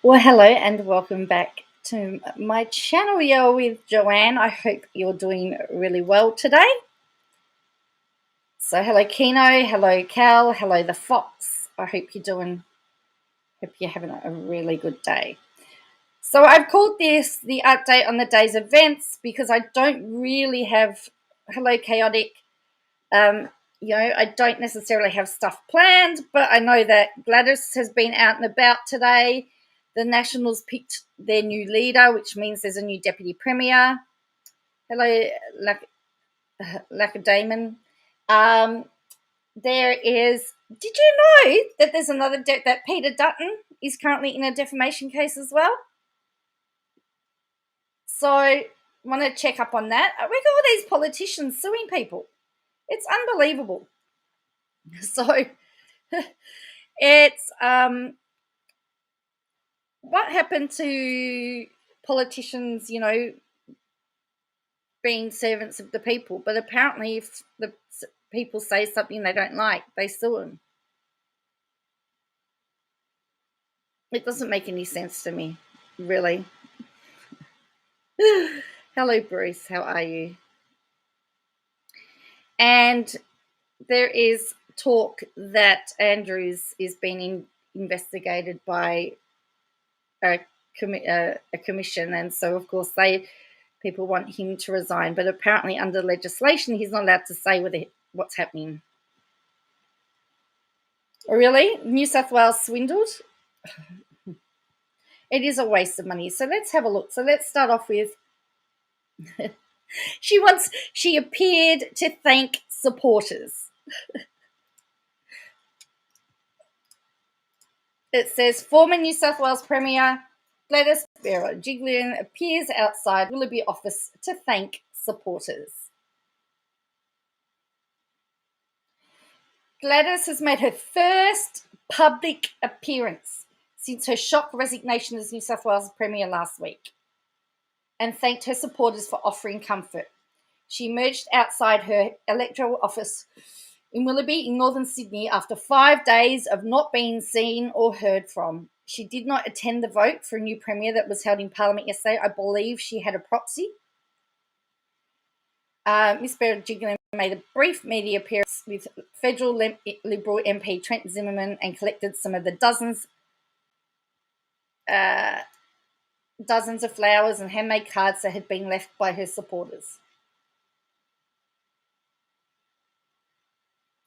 Well, hello and welcome back to my channel. You're with Joanne. I hope you're doing really well today. So, hello Kino, hello Cal, hello the Fox. I hope you're having a really good day. So, I've called this the update on the day's events because I don't really have hello chaotic. I don't necessarily have stuff planned, but I know that Gladys has been out and about today. The Nationals picked their new leader, which means there's a new deputy premier. Hello, Lackadaemon. There is. Did you know that there's another that Peter Dutton is currently in a defamation case as well? So I want to check up on that. We got all these politicians suing people. It's unbelievable. So it's what happened to politicians, being servants of the people, but apparently if the people say something they don't like, they sue them. It doesn't make any sense to me, really. Hello, Bruce. How are you? And there is talk that Andrews is being investigated by a commission, and so of course people want him to resign, but apparently under legislation he's not allowed to say what's happening. Really? New South Wales swindled? It is a waste of money. So let's have a look. So let's start off with she appeared to thank supporters. It says former New South Wales Premier Gladys Berejiklian appears outside Willoughby office to thank supporters. Gladys has made her first public appearance since her shock resignation as New South Wales Premier last week and thanked her supporters for offering comfort. She emerged outside her electoral office in Willoughby in northern Sydney after 5 days of not being seen or heard from. She did not attend the vote for a new Premier that was held in Parliament yesterday. I believe she had a proxy. Ms Berejiklian made a brief media appearance with federal Liberal MP Trent Zimmerman and collected some of the dozens of flowers and handmade cards that had been left by her supporters.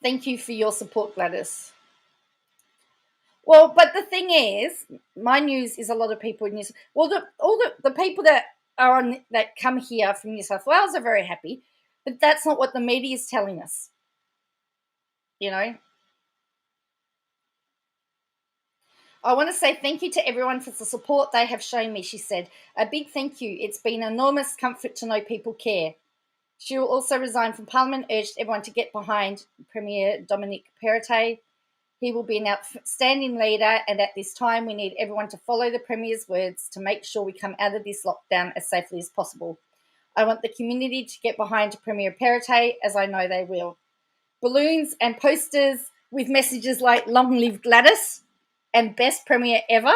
Thank you for your support, Gladys. Well, but the thing is, my news is a lot of people in New South Wales. Well, the people that come here from New South Wales are very happy, but that's not what the media is telling us. I want to say thank you to everyone for the support they have shown me, she said. A big thank you. It's been an enormous comfort to know people care. She will also resign from Parliament, urged everyone to get behind Premier Dominic Perrottet. He will be an outstanding leader, and at this time we need everyone to follow the Premier's words to make sure we come out of this lockdown as safely as possible. I want the community to get behind Premier Perrottet, as I know they will. Balloons and posters with messages like "Long live Gladys" and "Best Premier ever"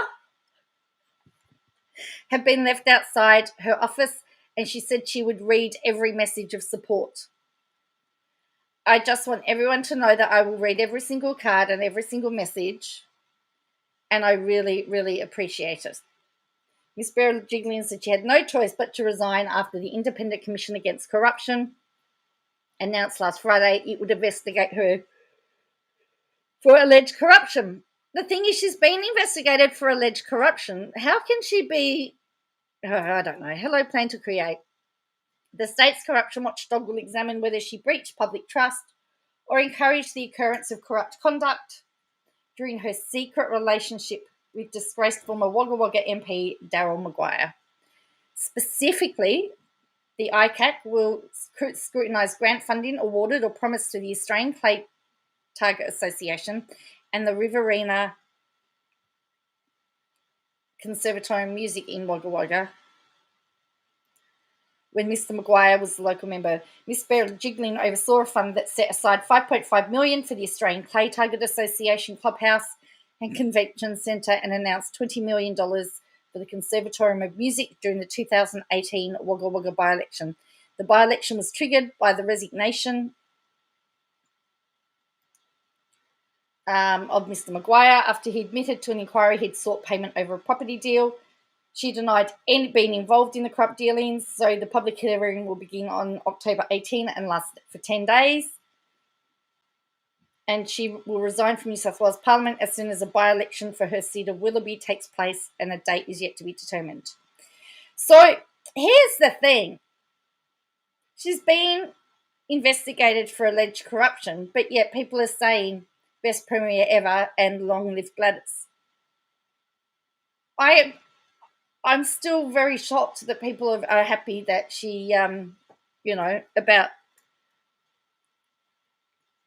have been left outside her office, and she said she would read every message of support. I just want everyone to know that I will read every single card and every single message, and I really, really appreciate it. Ms Berejiklian said she had no choice but to resign after the Independent Commission Against Corruption announced last Friday it would investigate her for alleged corruption. The thing is, she's been investigated for alleged corruption. How can she be? I don't know. Hello, Plan to Create. The state's corruption watchdog will examine whether she breached public trust or encouraged the occurrence of corrupt conduct during her secret relationship with disgraced former Wagga Wagga MP Daryl Maguire. Specifically, the ICAC will scrutinise grant funding awarded or promised to the Australian Clay Target Association and the Riverina Conservatorium Music in Wagga Wagga when Mr Maguire was the local member. Ms Berejiklian oversaw a fund that set aside $5.5 million for the Australian Clay Target Association Clubhouse and Convention Centre and announced $20 million for the Conservatorium of Music during the 2018 Wagga Wagga by-election. The by-election was triggered by the resignation of Mr. Maguire after he admitted to an inquiry he'd sought payment over a property deal. She denied being involved in the corrupt dealings, so the public hearing will begin on October 18 and last for 10 days. And she will resign from New South Wales Parliament as soon as a by-election for her seat of Willoughby takes place and a date is yet to be determined. So here's the thing. She's been investigated for alleged corruption, but yet people are saying best premier ever and long live Gladys. I'm still very shocked that people are happy that she, about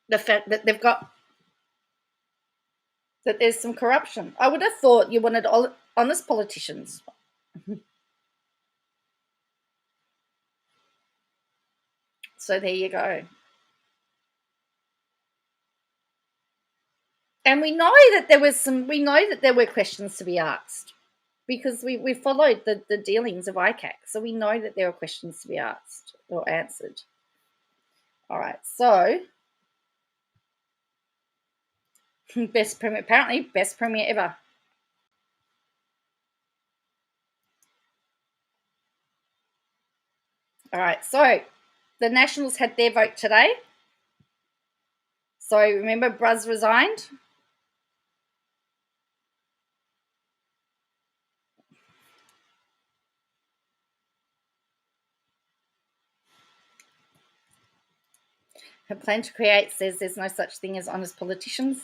the fact that that there's some corruption. I would have thought you wanted honest politicians. So there you go. And we know that there were questions to be asked because we followed the dealings of ICAC. So we know that there are questions to be asked or answered. All right, so best premier ever. All right, so the Nationals had their vote today. So remember, Bruz resigned. Her plan to create says there's no such thing as honest politicians.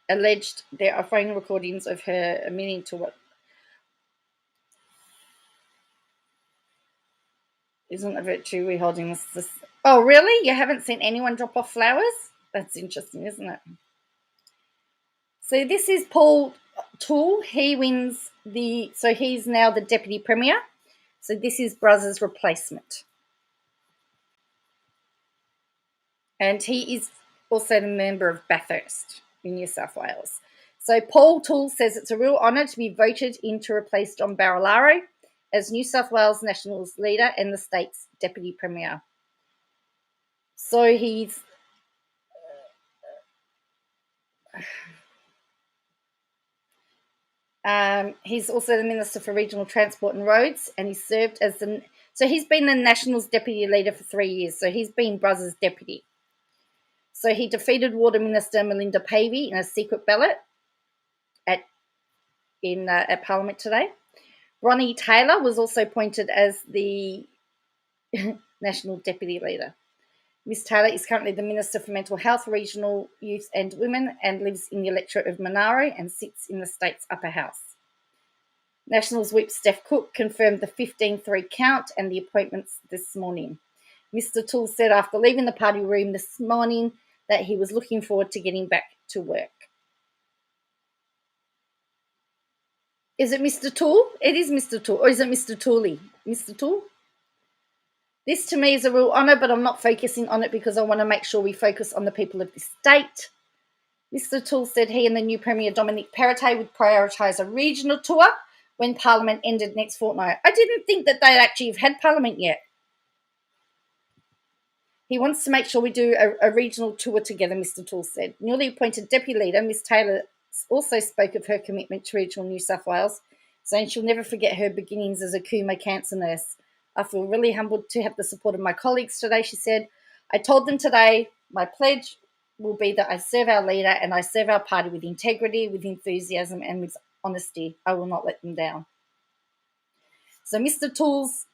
Alleged there are phone recordings of her admitting to what isn't a virtue we're holding this. Oh, really? You haven't seen anyone drop off flowers? That's interesting, isn't it? So this is Paul Toole. He wins so he's now the Deputy Premier. So this is Bruz's replacement. And he is also the member of Bathurst in New South Wales. So Paul Toole says it's a real honour to be voted in to replace John Barilaro as New South Wales Nationals leader and the state's Deputy Premier. So he's also the Minister for Regional Transport and Roads, and he served as so he's been the Nationals Deputy Leader for 3 years, so he's been Bruz's deputy. So he defeated Water Minister Melinda Pavey in a secret ballot at Parliament today. Ronnie Taylor was also appointed as the National Deputy Leader. Ms Taylor is currently the Minister for Mental Health, Regional Youth and Women and lives in the electorate of Monaro and sits in the state's upper house. Nationals Whip Steph Cook confirmed the 15-3 count and the appointments this morning. Mr Toole said after leaving the party room this morning that he was looking forward to getting back to work. Is it Mr Toole? It is Mr Toole. Or is it Mr Tooley? Mr Toole? This to me is a real honour, but I'm not focusing on it because I want to make sure we focus on the people of this state. Mr Toole said he and the new Premier Dominic Perrottet would prioritise a regional tour when Parliament ended next fortnight. I didn't think that they'd actually have had Parliament yet. He wants to make sure we do a regional tour together, Mr Toole said. Newly appointed Deputy Leader, Ms Taylor, also spoke of her commitment to regional New South Wales, saying she'll never forget her beginnings as a Cooma cancer nurse. I feel really humbled to have the support of my colleagues today, she said. I told them today my pledge will be that I serve our leader and I serve our party with integrity, with enthusiasm and with honesty. I will not let them down. So Mr Toole's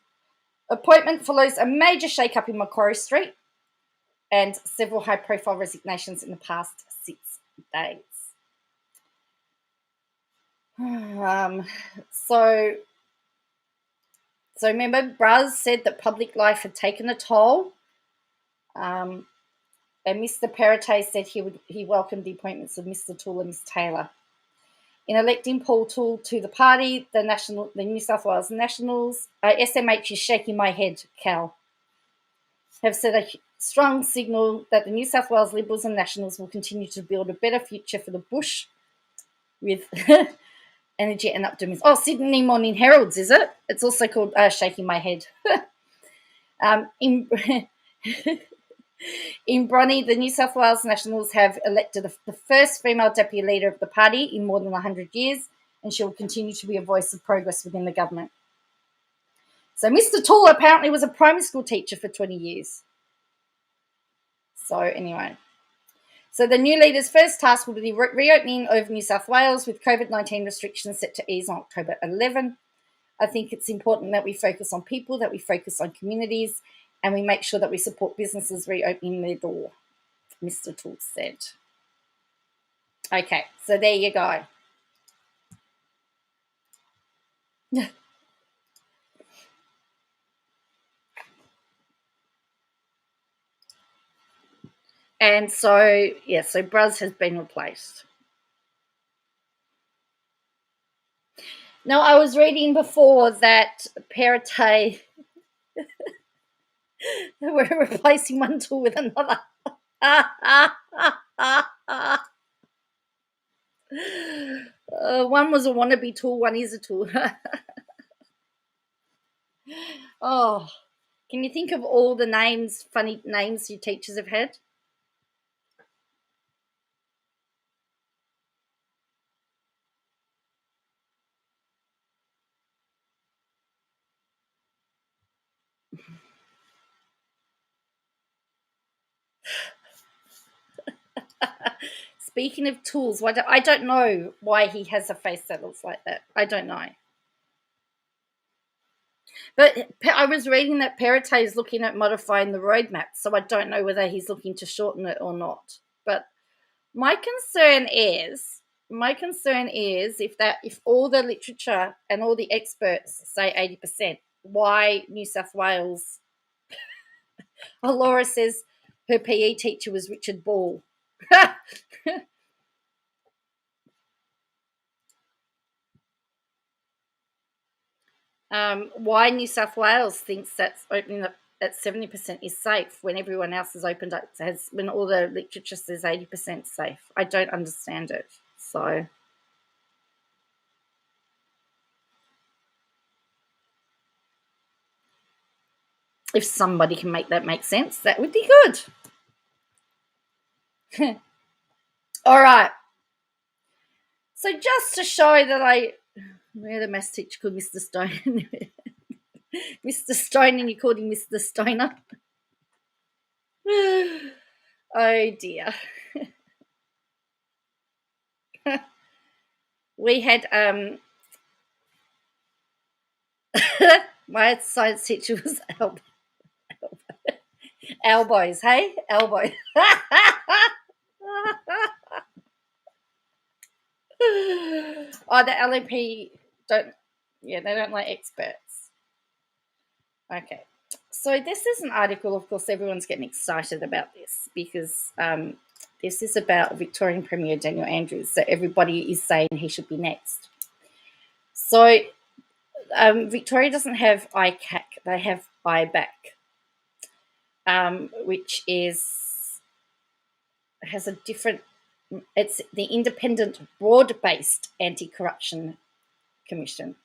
appointment follows a major shake-up in Macquarie Street and several high-profile resignations in the past 6 days. So remember, Bruz said that public life had taken a toll, and Mr Perrottet said he welcomed the appointments of Mr Toole and Ms Taylor. In electing Paul Toole to the party, the New South Wales Nationals, SMH is shaking my head, Cal, have set strong signal that the New South Wales Liberals and Nationals will continue to build a better future for the bush with energy and optimism. Oh, Sydney Morning Heralds, is it? It's also called Shaking My Head. In Bronny, the New South Wales Nationals have elected the first female deputy leader of the party in more than 100 years, and she will continue to be a voice of progress within the government. So Mr. Toole apparently was a primary school teacher for 20 years. So anyway. So the new leader's first task will be the reopening of New South Wales with COVID-19 restrictions set to ease on October 11. I think it's important that we focus on people, that we focus on communities, and we make sure that we support businesses reopening their door, Mr. Toole said. Okay, so there you go. And so, yeah, so Bruz has been replaced. Now, I was reading before that Perrottet, we're replacing one tool with another. One was a wannabe tool, one is a tool. Oh, can you think of all the names, funny names your teachers have had? Speaking of tools, I don't know why he has a face that looks like that. I don't know. But I was reading that Perrottet is looking at modifying the roadmap, so I don't know whether he's looking to shorten it or not. But my concern is if all the literature and all the experts say 80%, why New South Wales? Oh, Laura says her PE teacher was Richard Ball. Why New South Wales thinks that's opening up at 70% is safe when everyone else has opened up, when all the literature says 80% safe. I don't understand it. So if somebody can make that make sense, that would be good. All right. So just to show that we had a maths teacher called Mr. Stone. Mr. Stone, and you called him Mr. Stoner. Oh dear. We had my science teacher was elbows, hey? Elbows. Oh, the LNP they don't like experts. Okay. So this is an article, of course, everyone's getting excited about this because this is about Victorian Premier Daniel Andrews. So everybody is saying he should be next. So Victoria doesn't have ICAC, they have IBAC, which has a different, it's the Independent Broad-Based Anti-Corruption Commission.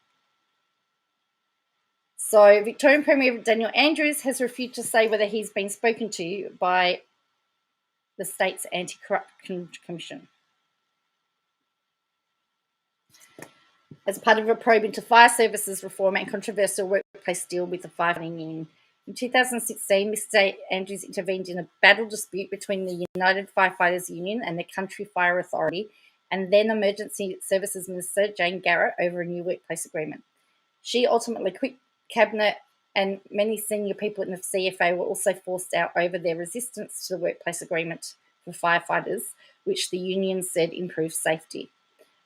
So Victorian Premier Daniel Andrews has refused to say whether he's been spoken to by the state's Anti-Corruption Commission as part of a probe into fire services reform and controversial workplace deal with the firefighting union. In 2016, Mr. Andrews intervened in a battle dispute between the United Firefighters Union and the Country Fire Authority and then Emergency Services Minister Jane Garrett over a new workplace agreement. She ultimately quit Cabinet, and many senior people in the CFA were also forced out over their resistance to the workplace agreement for firefighters, which the union said improved safety.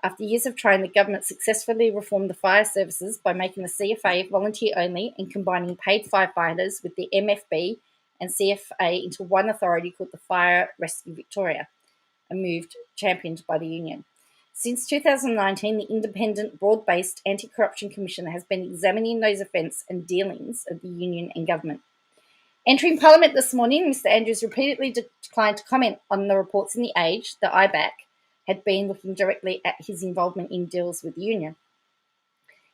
After years of trying, the government successfully reformed the fire services by making the CFA volunteer only and combining paid firefighters with the MFB and CFA into one authority called the Fire Rescue Victoria, a move championed by the union. Since 2019, the Independent Broad-Based Anti-Corruption Commission has been examining those offence and dealings of the union and government. Entering Parliament this morning, Mr Andrews repeatedly declined to comment on the reports in the Age that IBAC had been looking directly at his involvement in deals with the union.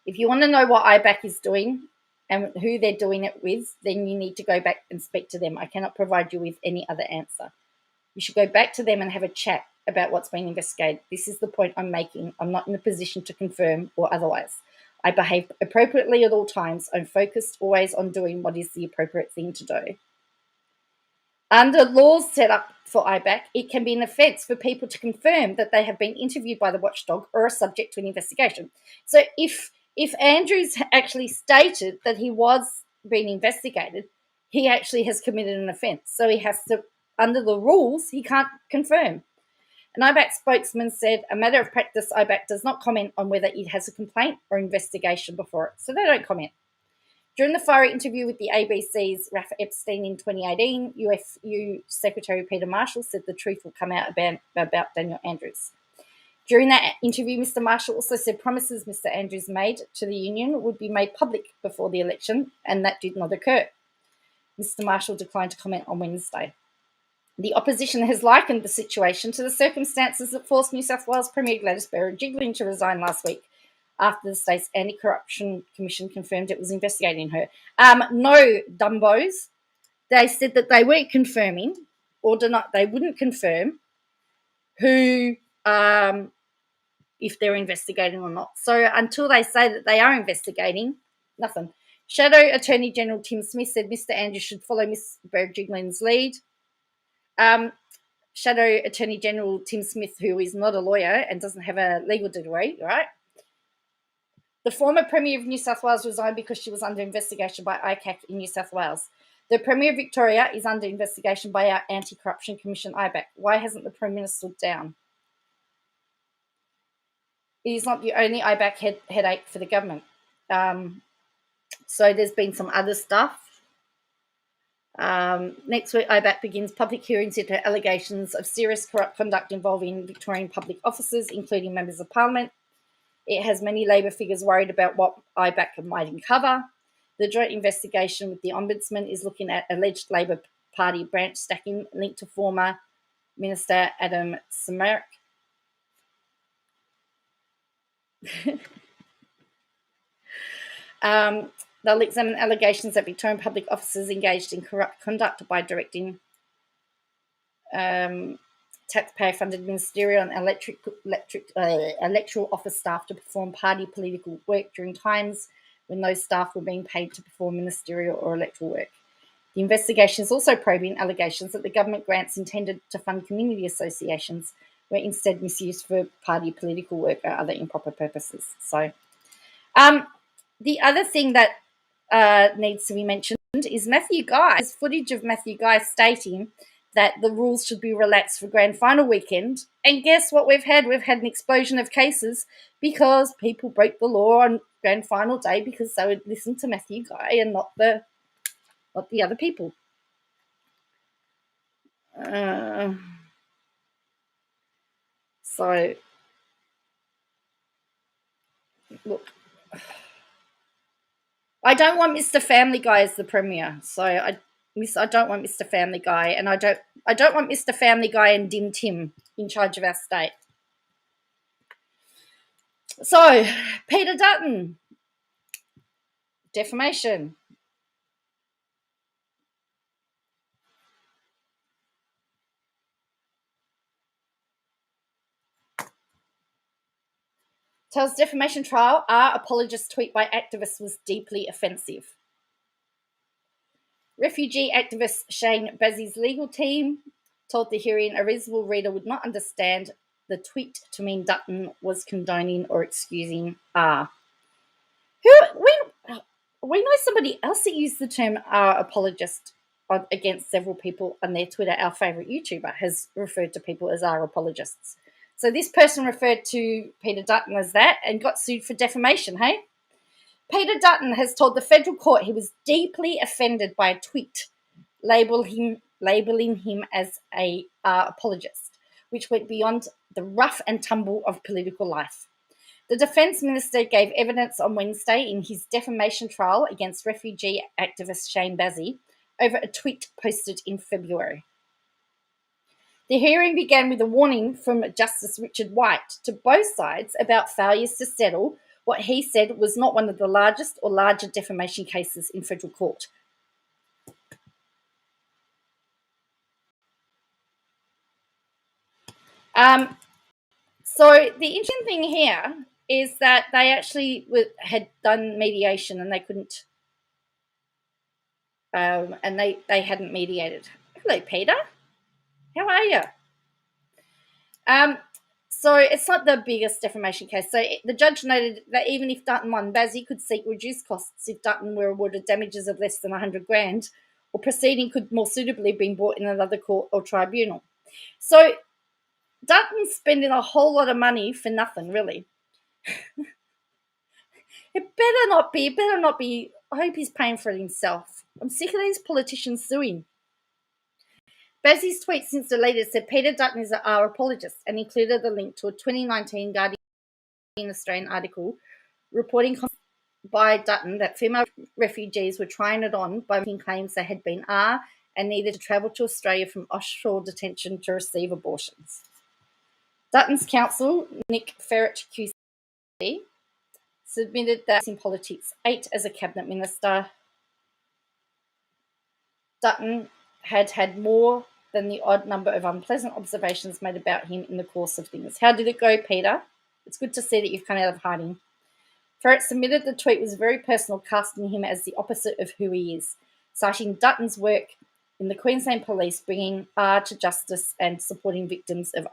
If you want to know what IBAC is doing and who they're doing it with, then you need to go back and speak to them. I cannot provide you with any other answer. You should go back to them and have a chat about what's being investigated. This is the point I'm making. I'm not in a position to confirm or otherwise. I behave appropriately at all times. I'm focused always on doing what is the appropriate thing to do. Under laws set up for IBAC, it can be an offence for people to confirm that they have been interviewed by the watchdog or are subject to an investigation. So if Andrews actually stated that he was being investigated, he actually has committed an offence. So he has to, under the rules, he can't confirm. An IBAC spokesman said, a matter of practice, IBAC does not comment on whether it has a complaint or investigation before it. So they don't comment. During the fiery interview with the ABC's Rafa Epstein in 2018, UFU Secretary Peter Marshall said the truth will come out about Daniel Andrews. During that interview, Mr Marshall also said promises Mr Andrews made to the union would be made public before the election, and that did not occur. Mr Marshall declined to comment on Wednesday. The opposition has likened the situation to the circumstances that forced New South Wales Premier Gladys Berejiklian to resign last week after the state's Anti-Corruption Commission confirmed it was investigating her. No, dumbos. They said that they weren't confirming or they wouldn't confirm who, if they're investigating or not. So until they say that they are investigating, nothing. Shadow Attorney General Tim Smith said Mr Andrews should follow Ms Berejiklian's lead. Shadow Attorney General Tim Smith, who is not a lawyer and doesn't have a legal degree, right? The former Premier of New South Wales resigned because she was under investigation by ICAC in New South Wales. The Premier of Victoria is under investigation by our Anti-Corruption Commission, IBAC. Why hasn't the Premier stood down? It is not the only IBAC headache for the government. So there's been some other stuff. Next week, IBAC begins public hearings into allegations of serious corrupt conduct involving Victorian public officers, including members of Parliament. It has many Labor figures worried about what IBAC might uncover. The joint investigation with the Ombudsman is looking at alleged Labor Party branch stacking linked to former Minister Adam Samarik. They'll examine allegations that Victorian public officers engaged in corrupt conduct by directing taxpayer-funded ministerial and electoral office staff to perform party political work during times when those staff were being paid to perform ministerial or electoral work. The investigation is also probing allegations that the government grants intended to fund community associations were instead misused for party political work or other improper purposes. So, the other thing that needs to be mentioned is Matthew Guy. There's footage of Matthew Guy stating that the rules should be relaxed for grand final weekend. And guess what we've had? We've had an explosion of cases because people broke the law on grand final day because they would listen to Matthew Guy and not the other people. So, look, I don't want Mr. Family Guy as the Premier. So I don't want Mr. Family Guy, and I don't want Mr. Family Guy and Dim Tim in charge of our state. So, Peter Dutton, defamation. Tells defamation trial, our apologist tweet by activist was deeply offensive. Refugee activist Shane Bazzi's legal team told the hearing a reasonable reader would not understand the tweet to mean Dutton was condoning or excusing R. We know somebody else that used the term R apologist against several people on their Twitter. Our favourite YouTuber has referred to people as R apologists. So this person referred to Peter Dutton as that and got sued for defamation, hey? Peter Dutton has told the federal court he was deeply offended by a tweet labelling him as a apologist, which went beyond the rough and tumble of political life. The Defence Minister gave evidence on Wednesday in his defamation trial against refugee activist Shane Bazzi over a tweet posted in February. The hearing began with a warning from Justice Richard White to both sides about failures to settle what he said was not one of the largest or larger defamation cases in federal court. So the interesting thing here is that they actually had done mediation and they couldn't, and they hadn't mediated. Hello, Peter. How are you? So it's not the biggest defamation case. So the judge noted that even if Dutton won, Bazzi could seek reduced costs if Dutton were awarded damages of less than $100,000, or proceeding could more suitably be brought in another court or tribunal. So Dutton's spending a whole lot of money for nothing, really. It better not be. I hope he's paying for it himself. I'm sick of these politicians suing. Bazzi's tweet since deleted said Peter Dutton is our apologist and included the link to a 2019 Guardian Australian article reporting by Dutton that female refugees were trying it on by making claims they had been and needed to travel to Australia from offshore detention to receive abortions. Dutton's counsel, Nick Ferret QC, submitted that in politics, 8 as a cabinet minister. Dutton had more than the odd number of unpleasant observations made about him in the course of things. How did it go, Peter? It's good to see that you've come out of hiding. Ferret submitted the tweet was very personal, casting him as the opposite of who he is, citing Dutton's work in the Queensland Police, bringing to justice and supporting victims of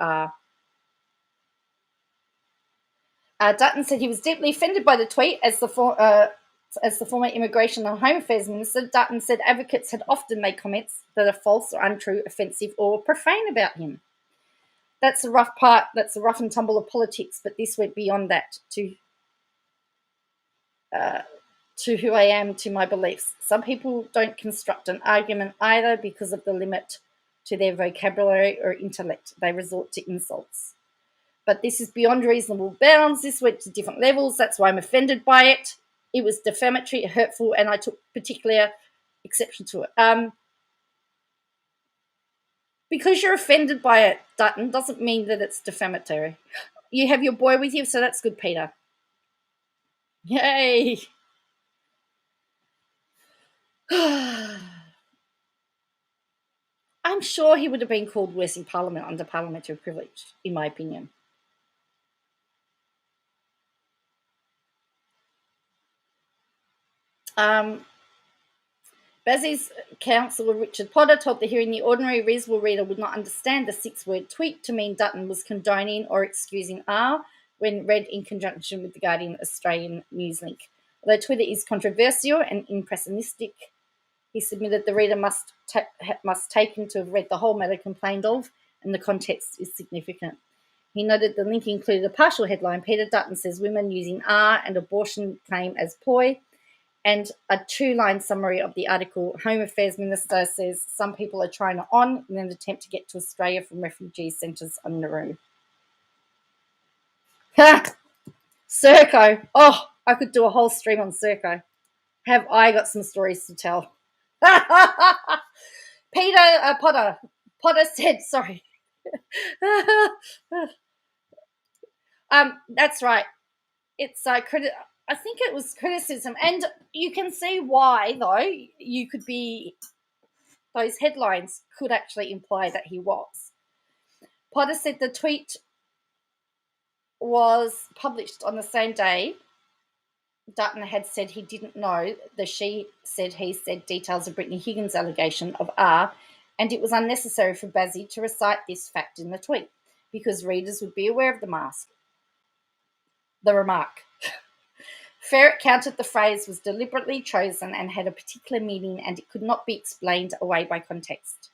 Dutton said he was deeply offended by the tweet. As the former Immigration and Home Affairs Minister, Dutton said advocates had often made comments that are false or untrue, offensive or profane about him. That's the rough part. That's the rough and tumble of politics, but this went beyond that to who I am, to my beliefs. Some people don't construct an argument either because of the limit to their vocabulary or intellect. They resort to insults. But this is beyond reasonable bounds. This went to different levels. That's why I'm offended by it. It was defamatory, hurtful, and I took particular exception to it. Because you're offended by it, Dutton, doesn't mean that it's defamatory. You have your boy with you, so that's good, Peter. Yay! I'm sure he would have been called worse in Parliament under parliamentary privilege, in my opinion. Bazzi's counsel, Richard Potter, told the hearing the ordinary reasonable reader would not understand the 6-word tweet to mean Dutton was condoning or excusing when read in conjunction with the Guardian Australian news link. Although Twitter is controversial and impressionistic, he submitted the reader must taken to have read the whole matter complained of, and the context is significant. He noted the link included a partial headline, Peter Dutton says women using and abortion claim as ploy, and a 2-line summary of the article. Home Affairs Minister says some people are trying it on in an attempt to get to Australia from refugee centres on Nauru. Serco. Oh, I could do a whole stream on Serco. Have I got some stories to tell? Peter Potter said, sorry. That's right. It's I think it was criticism, and you can see why, though. You could be, those headlines could actually imply that he was. Potter said the tweet was published on the same day Dutton had said he didn't know the she said he said details of Brittany Higgins' allegation of and it was unnecessary for Bazzi to recite this fact in the tweet because readers would be aware of the remark. Ferret counted the phrase was deliberately chosen and had a particular meaning, and it could not be explained away by context.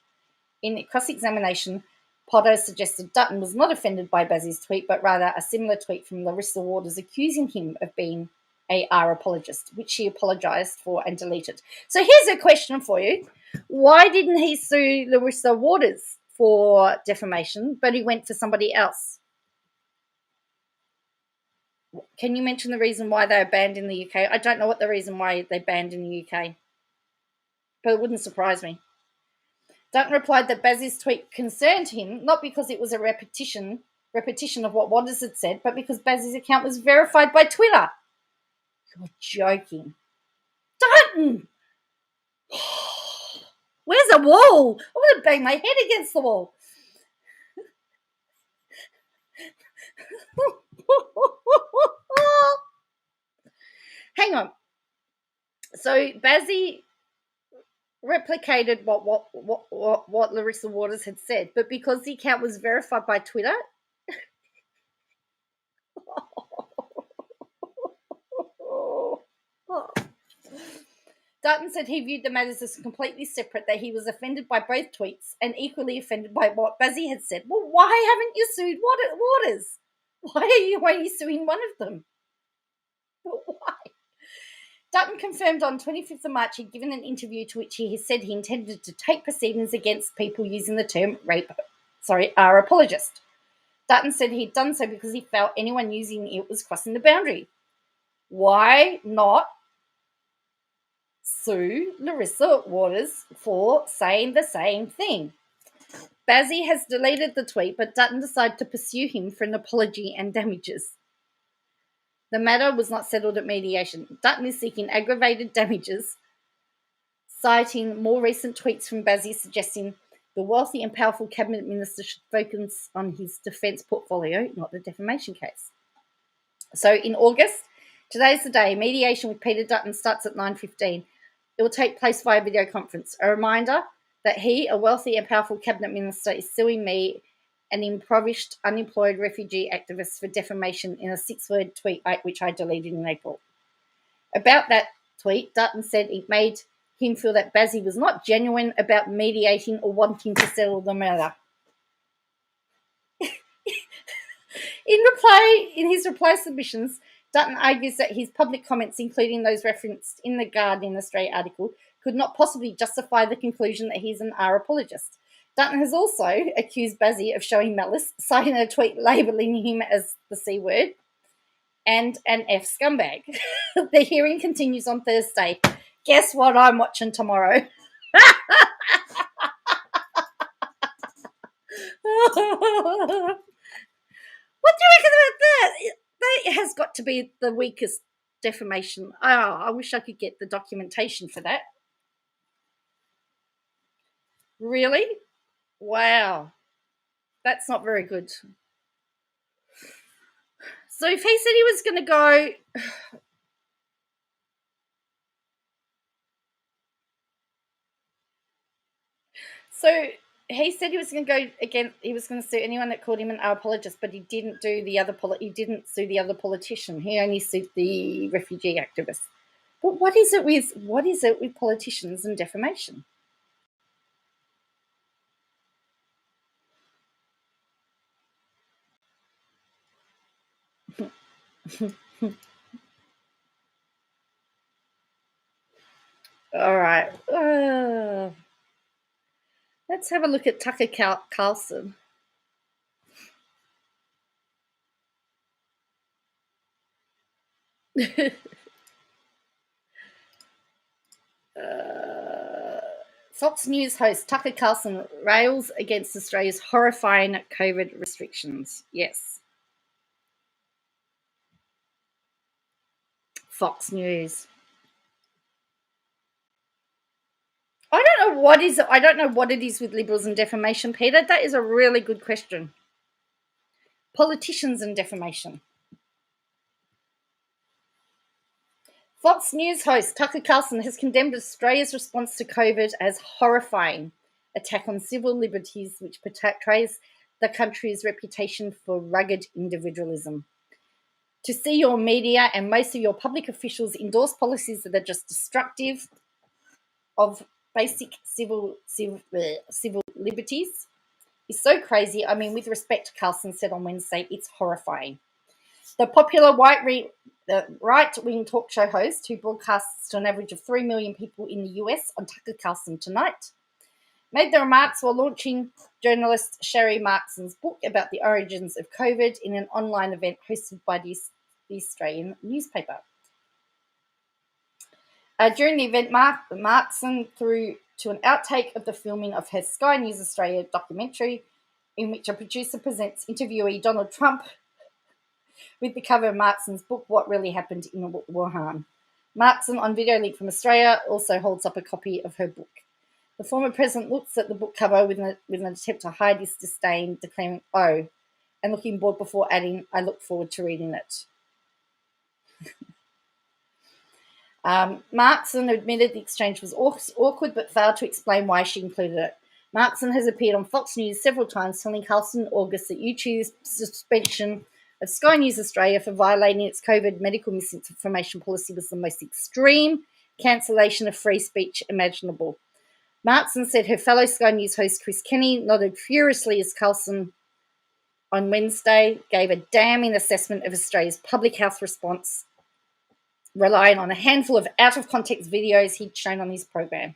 In cross-examination, Potter suggested Dutton was not offended by Bazzi's tweet, but rather a similar tweet from Larissa Waters accusing him of being a apologist, which he apologised for and deleted. So here's a question for you. Why didn't he sue Larissa Waters for defamation, but he went for somebody else? Can you mention the reason why they are banned in the UK? I don't know what the reason why they banned in the UK. but it wouldn't surprise me. Dutton replied that Bazzy's tweet concerned him, not because it was a repetition of what Waters had said, but because Bazzy's account was verified by Twitter. You're joking. Dutton! Where's the wall? I want to bang my head against the wall. Hang on. So Bazzy replicated what Larissa Waters had said, but because the account was verified by Twitter. Dutton said he viewed the matters as completely separate, that he was offended by both tweets and equally offended by what Bazzy had said. Well, why haven't you sued Waters? Why are you suing one of them? Why? Dutton confirmed on 25th of March he'd given an interview to which he said he intended to take proceedings against people using the term apologist. Dutton said he'd done so because he felt anyone using it was crossing the boundary. Why not sue Larissa Waters for saying the same thing? Bazzy has deleted the tweet, but Dutton decided to pursue him for an apology and damages. The matter was not settled at mediation. Dutton is seeking aggravated damages, citing more recent tweets from Bazzy suggesting the wealthy and powerful cabinet minister should focus on his defence portfolio, not the defamation case. So in August, today's the day, mediation with Peter Dutton starts at 9:15. It will take place via video conference. A reminder that he, a wealthy and powerful cabinet minister, is suing me, an impoverished, unemployed refugee activist, for defamation in a 6-word tweet which I deleted in April. About that tweet, Dutton said it made him feel that Bazzy was not genuine about mediating or wanting to settle the matter. In his reply submissions, Dutton argues that his public comments, including those referenced in the Guardian Australia article, could not possibly justify the conclusion that he's an R apologist. Dutton has also accused Bazzy of showing malice, citing a tweet labelling him as the C word and an F scumbag. The hearing continues on Thursday. Guess what I'm watching tomorrow? What do you reckon about that? That has got to be the weakest defamation. Oh, I wish I could get the documentation for that. Really? Wow. That's not very good. So if he said he was going to go... So he said he was going to go again. He was going to sue anyone that called him an apologist, but he didn't do the other. He didn't sue the other politician. He only sued the refugee activist. But what is it with politicians and defamation? All right. Let's have a look at Tucker Carlson. Fox News host Tucker Carlson rails against Australia's horrifying COVID restrictions. Yes. Fox News. I don't know what it is with Liberals and defamation, Peter. That is a really good question. Politicians and defamation. Fox News host Tucker Carlson has condemned Australia's response to COVID as horrifying attack on civil liberties, which portrays the country's reputation for rugged individualism. To see your media and most of your public officials endorse policies that are just destructive of basic civil liberties is so crazy. I mean, with respect, Carlson said on Wednesday, it's horrifying. The popular right-wing talk show host, who broadcasts to an average of 3 million people in the US on Tucker Carlson Tonight, made the remarks while launching journalist Sherry Markson's book about the origins of COVID in an online event hosted by the Australian newspaper. During the event, Markson threw to an outtake of the filming of her Sky News Australia documentary, in which a producer presents interviewee Donald Trump with the cover of Markson's book, What Really Happened in Wuhan. Markson, on video link from Australia, also holds up a copy of her book. The former president looks at the book cover with an attempt to hide his disdain, declaring, "Oh," and looking bored before adding, "I look forward to reading it." Markson admitted the exchange was awkward, but failed to explain why she included it. Markson has appeared on Fox News several times, telling Carlson in August that YouTube's suspension of Sky News Australia for violating its COVID medical misinformation policy was the most extreme cancellation of free speech imaginable. Markson said her fellow Sky News host Chris Kenny nodded furiously as Carlson on Wednesday gave a damning assessment of Australia's public health response, relying on a handful of out-of-context videos he'd shown on his program.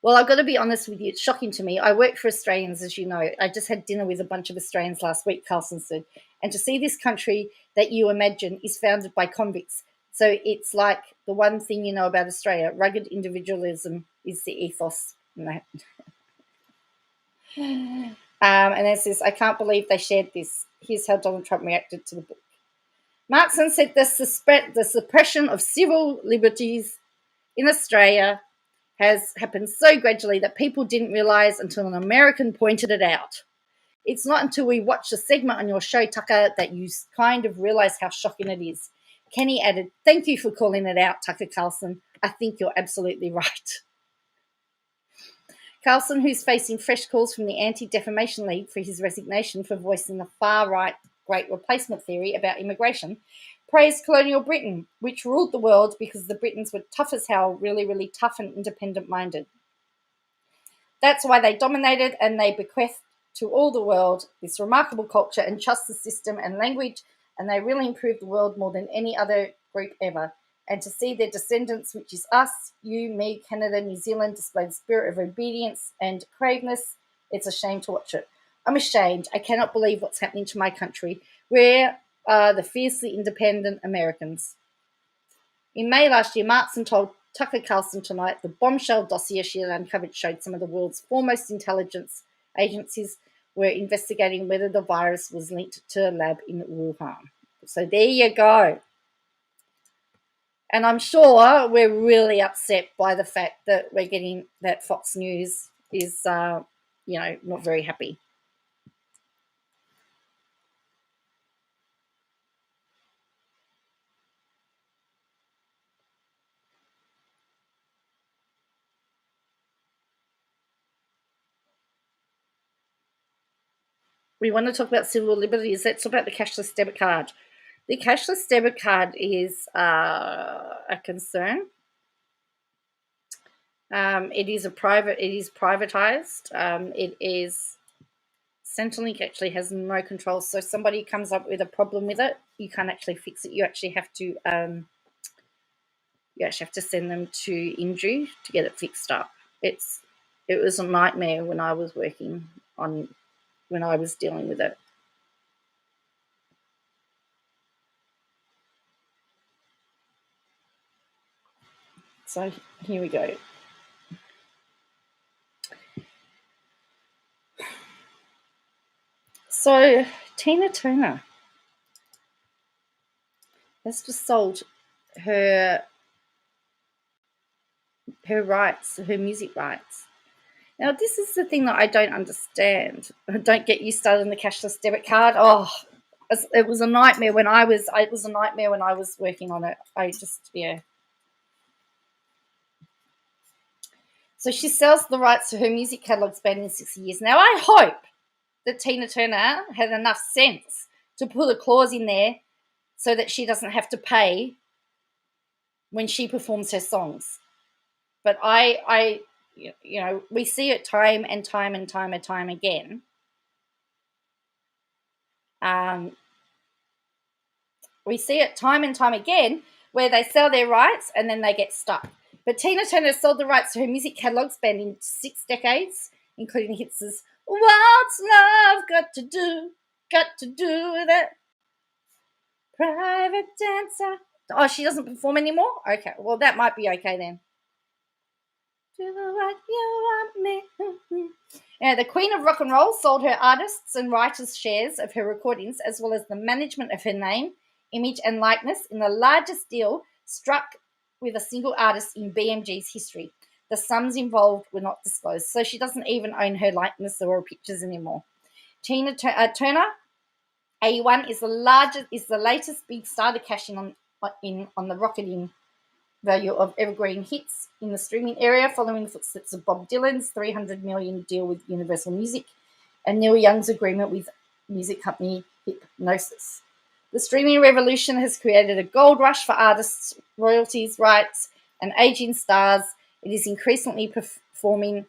Well, I've got to be honest with you, it's shocking to me. I work for Australians, as you know. I just had dinner with a bunch of Australians last week, Carlson said. And to see this country that you imagine is founded by convicts. So it's like the one thing you know about Australia, rugged individualism is the ethos. And it says, I can't believe they shared this. Here's how Donald Trump reacted to the book. Markson said the suppression of civil liberties in Australia has happened so gradually that people didn't realise until an American pointed it out. It's not until we watch a segment on your show, Tucker, that you kind of realise how shocking it is. Kenny added, "Thank you for calling it out, Tucker Carlson. I think you're absolutely right." Carlson, who's facing fresh calls from the Anti-Defamation League for his resignation for voicing the far-right Great Replacement theory about immigration, praised colonial Britain, which ruled the world because the Britons were tough as hell, really, really tough and independent-minded. That's why they dominated, and they bequeathed to all the world this remarkable culture and justice system and language, and they really improved the world more than any other group ever. And to see their descendants, which is us, you, me, Canada, New Zealand, display the spirit of obedience and craveness, it's a shame to watch it. I'm ashamed. I cannot believe what's happening to my country. Where are the fiercely independent Americans? In May last year, Markson told Tucker Carlson tonight the bombshell dossier she had uncovered showed some of the world's foremost intelligence agencies were investigating whether the virus was linked to a lab in Wuhan. So there you go. And I'm sure we're really upset by the fact that we're getting that Fox News is, not very happy. We want to talk about civil liberties. Let's talk about the cashless debit card. The cashless debit card is a concern. It is privatized. It is Centrelink actually has no control. So if somebody comes up with a problem with it, you can't actually fix it. You actually have to send them to Inju to get it fixed up. It was a nightmare when I was dealing with it. So here we go. So Tina Turner has just sold her rights, her music rights. Now, this is the thing that I don't understand. Don't get you started on the cashless debit card. Oh, it was a nightmare when I was working on it. So she sells the rights to her music catalogue spanning 60 years. Now, I hope that Tina Turner had enough sense to put a clause in there so that she doesn't have to pay when she performs her songs. But we see it time and time again. We see it time and time again where they sell their rights and then they get stuck. But Tina Turner sold the rights to her music catalogue spanning 6 decades, including hits as "What's Love Got to Do with It?", "Private Dancer", Oh, she doesn't perform anymore? Okay, well, that might be okay then. Do what you want me. Now, the Queen of Rock and Roll sold her artists and writers shares of her recordings, as well as the management of her name, image, and likeness in the largest deal struck with a single artist in BMG's history. The sums involved were not disclosed, so she doesn't even own her likeness or her pictures anymore. Tina Turner, A1, is the latest big star to cash in on the rocketing value of evergreen hits in the streaming area, following the footsteps of Bob Dylan's $300 million deal with Universal Music and Neil Young's agreement with music company Hipgnosis. The streaming revolution has created a gold rush for artists, royalties, rights, and aging stars. It is increasingly forming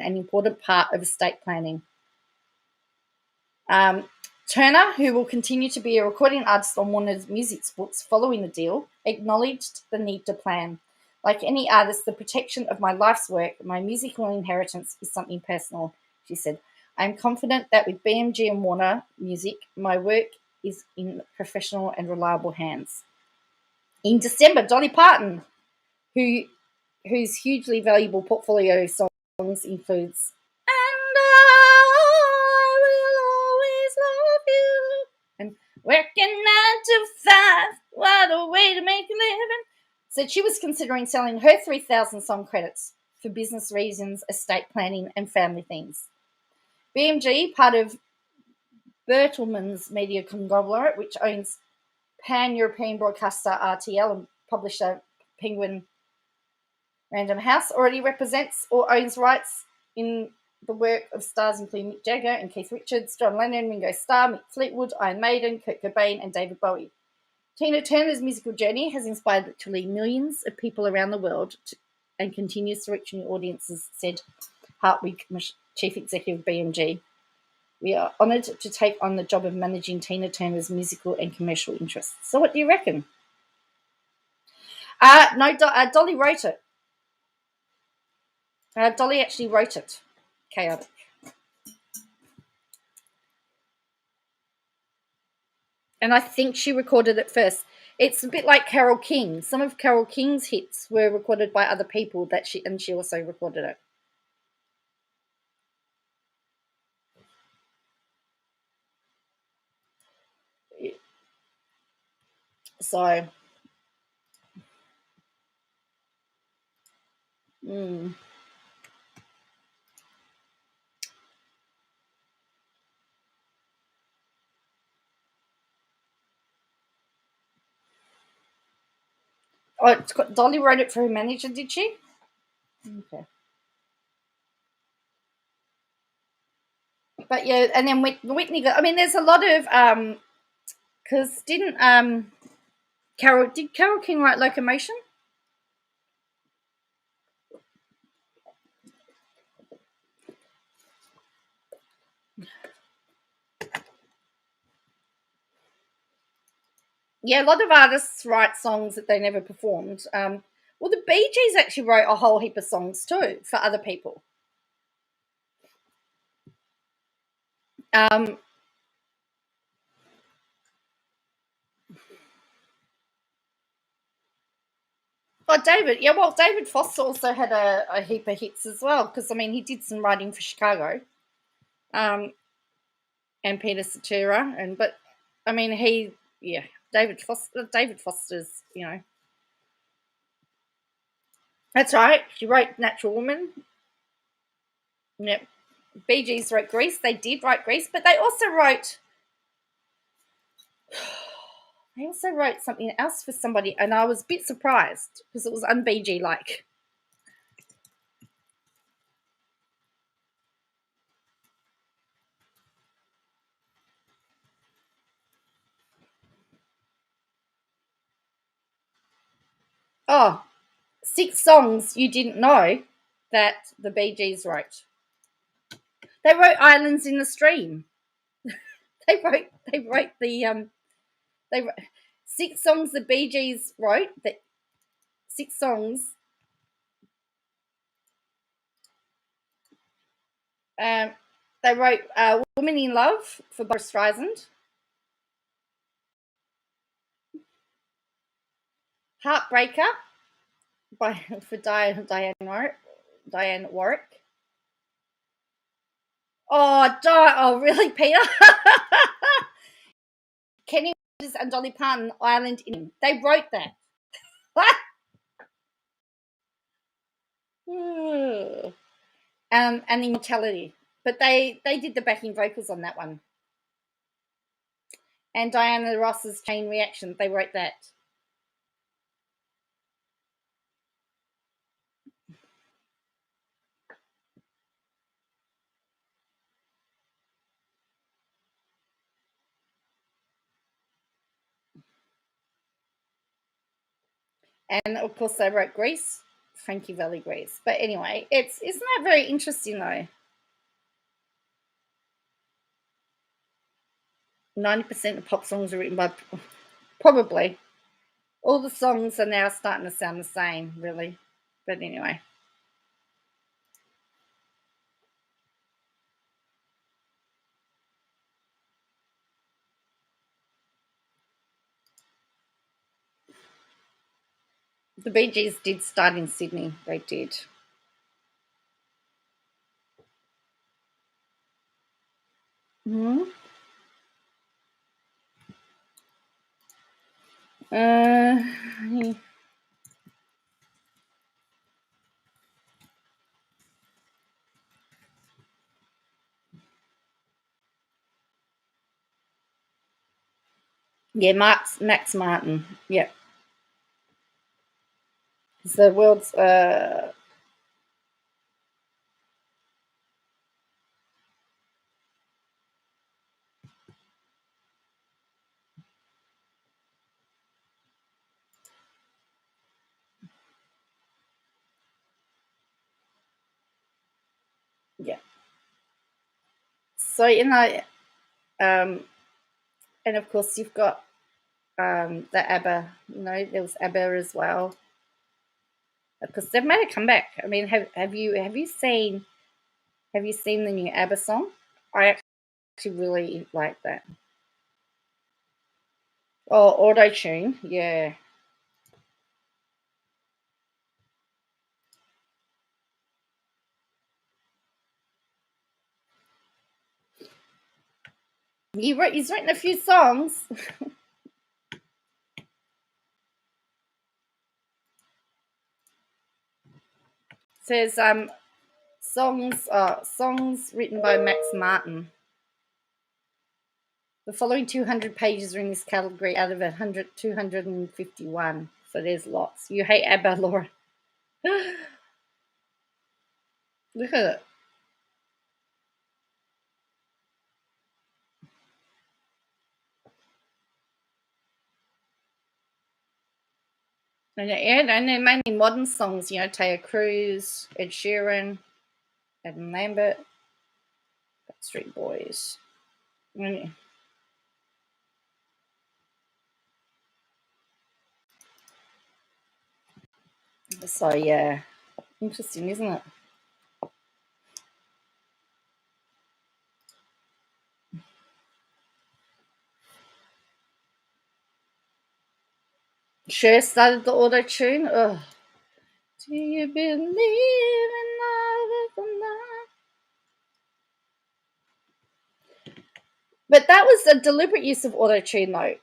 an important part of estate planning. Turner, who will continue to be a recording artist on Warner's music books following the deal, acknowledged the need to plan. Like any artist, the protection of my life's work, my musical inheritance, is something personal, she said. I am confident that with BMG and Warner Music, my work is in professional and reliable hands. In December, Dolly Parton, whose hugely valuable portfolio of songs includes "And I Will Always Love You" and "Working 9 to 5, what a way to make a living," said she was considering selling her 3,000 song credits for business reasons, estate planning, and family things. BMG, part of Bertelsmann's media conglomerate, which owns pan-European broadcaster RTL and publisher Penguin Random House, already represents or owns rights in the work of stars including Mick Jagger and Keith Richards, John Lennon, Ringo Starr, Mick Fleetwood, Iron Maiden, Kurt Cobain, and David Bowie. Tina Turner's musical journey has inspired literally millions of people around the world and continues to reach new audiences, said Hartwig, Chief Executive of BMG. We are honoured to take on the job of managing Tina Turner's musical and commercial interests. So what do you reckon? No, Dolly wrote it. Dolly actually wrote it. Chaotic. And I think she recorded it first. It's a bit like Carole King. Some of Carole King's hits were recorded by other people and she also recorded it. So, Dolly wrote it for her manager, did she? Okay. But yeah, and then Whitney got, I mean, there's a lot of, because did Carole King write Locomotion? Yeah, a lot of artists write songs that they never performed. Well, the Bee Gees actually wrote a whole heap of songs too for other people. Oh, David. Yeah, well, David Foster also had a heap of hits as well because, I mean, he did some writing for Chicago and Peter Cetera. But, I mean, David Foster's, That's right. She wrote Natural Woman. Yep. Bee Gees wrote Grease. They did write Grease, but they also wrote something else for somebody, and I was a bit surprised because it was un-Bee Gee like. Oh, 6 songs you didn't know that the Bee Gees wrote. They wrote Islands in the Stream. They wrote the 6 songs the Bee Gees wrote. 6 songs. They wrote "Woman in Love" for Barbra Streisand. Heartbreaker for Diane Warwick. Oh, really, Peter? Kenny Rogers and Dolly Parton, Island in. They wrote that. And Immortality. But they did the backing vocals on that one. And Diana Ross's Chain Reaction, they wrote that. And of course they wrote Grease, Frankie Valli Grease. But anyway, isn't that very interesting though? 90% of pop songs are written by, probably. All the songs are now starting to sound the same, really. But anyway. The Bee Gees did start in Sydney. They did. Hmm. Yeah, Max Martin. Yeah. It's the world's yeah. So and of course you've got the ABBA. There was ABBA as well. Because they've made a comeback. I mean, have you seen the new ABBA song? I actually really like that. Oh, auto tune, yeah. He's written a few songs. Says songs written by Max Martin. The following 200 pages are in this category out of 251. So there's lots. You hate ABBA, Laura. Look at it. And they're mainly modern songs, Taya Cruz, Ed Sheeran, Adam Lambert, Backstreet Boys. So yeah, interesting, isn't it? Cher started the auto tune. Oh, do you believe in love or not? But that was a deliberate use of auto tune, though.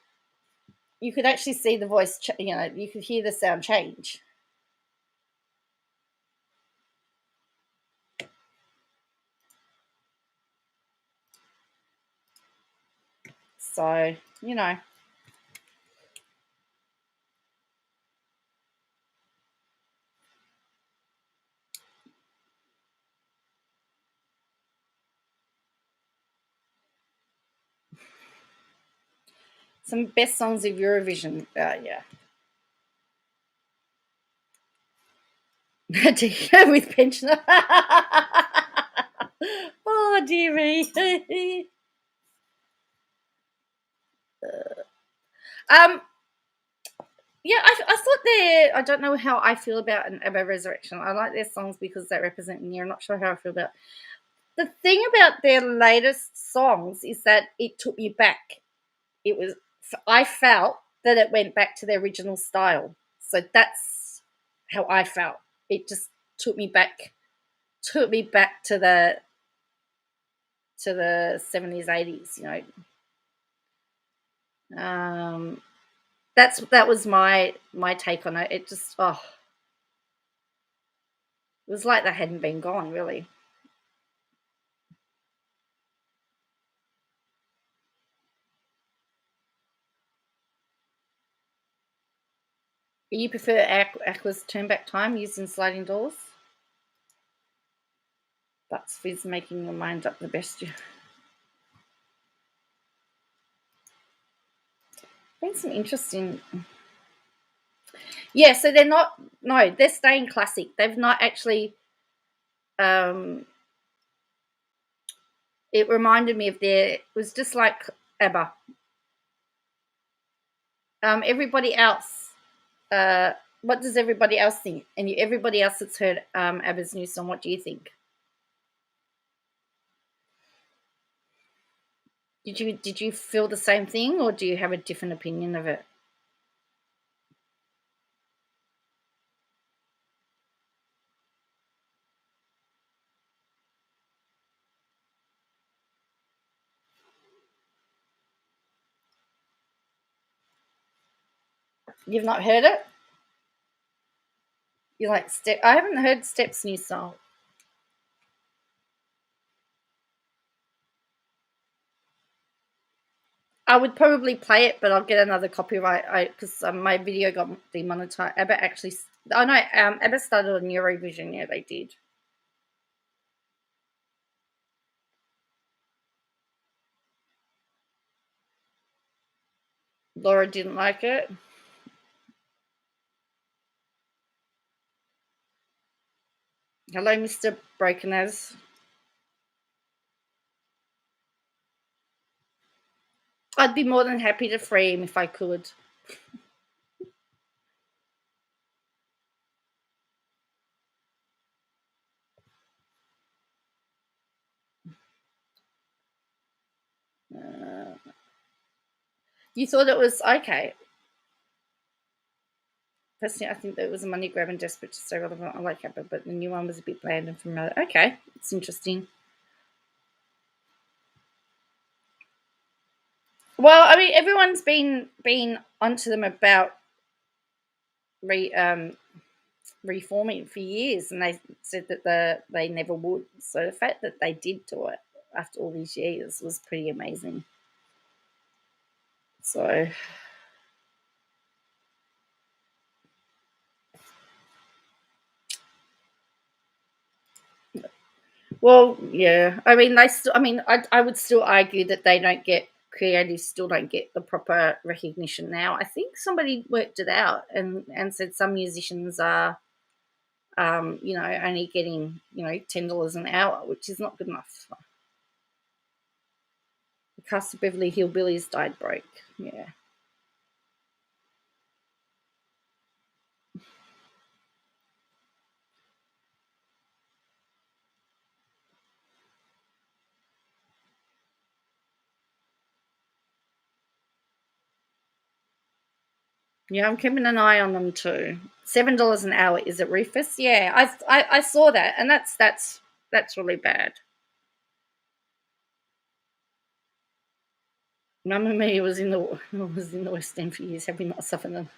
You could actually see the voice. You could hear the sound change. So some best songs of Eurovision. Yeah. With pensioner. Oh dear me. Yeah, I thought I don't know how I feel about an ABBA Resurrection. I like their songs because they represent me. I'm not sure how I feel about the thing about their latest songs is that it took me back. I felt that it went back to their original style. So that's how I felt. It just took me back to the 70s, 80s, that was my take on it. It just it was like they hadn't been gone, really. You prefer Aqua's turn back time using sliding doors? That's Fizz making your mind up the best. Been some interesting. Yeah, so they're not. No, they're staying classic. They've not actually. It reminded me of it was just like ABBA. Everybody else. What does everybody else think? And everybody else that's heard ABBA's new song, what do you think? Did you feel the same thing, or do you have a different opinion of it? You've not heard it? You like Step? I haven't heard Step's new song. I would probably play it, but I'll get another copyright because my video got demonetized. ABBA actually. Oh no, ABBA started on Eurovision. Yeah, they did. Laura didn't like it. Hello, Mr. Brokenaz. I'd be more than happy to free him if I could. You thought it was okay. Personally, I think that it was a money grab and desperate to stay relevant. I like ABBA, but the new one was a bit bland and familiar. Okay, it's interesting. Well, I mean, everyone's been onto them about reforming for years, and they said that they never would. So the fact that they did do it after all these years was pretty amazing. So, well, yeah. I mean, I would still argue that they don't get creatives still don't get the proper recognition now. I think somebody worked it out and said some musicians are, only getting $10 an hour, which is not good enough. The cast of Beverly Hillbillies died broke. Yeah. Yeah, I'm keeping an eye on them too. $7 an hour is it Rufus? Yeah, I saw that, and that's really bad. Mamma Mia was in the West End for years. Have we not suffered them?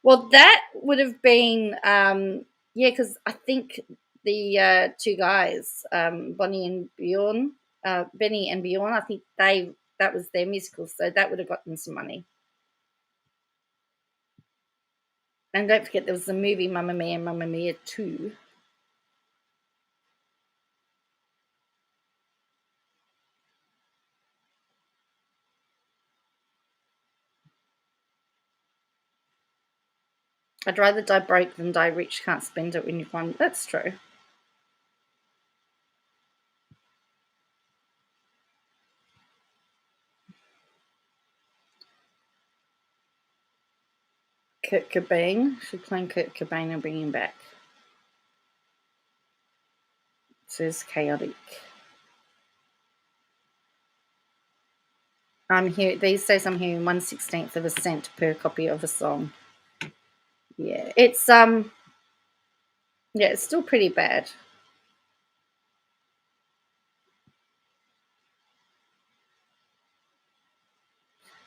Well, that would have been yeah, because I think the two guys, Benny and Bjorn, I think that was their musical, so that would have gotten some money. And don't forget there was the movie Mamma Mia and Mamma Mia 2. I'd rather die broke than die rich. Can't spend it when you've won. That's true. Kurt Cobain. Should claim Kurt Cobain and bring him back. It says chaotic. These days I'm hearing 1/16 of a cent per copy of a song. Yeah, it's still pretty bad.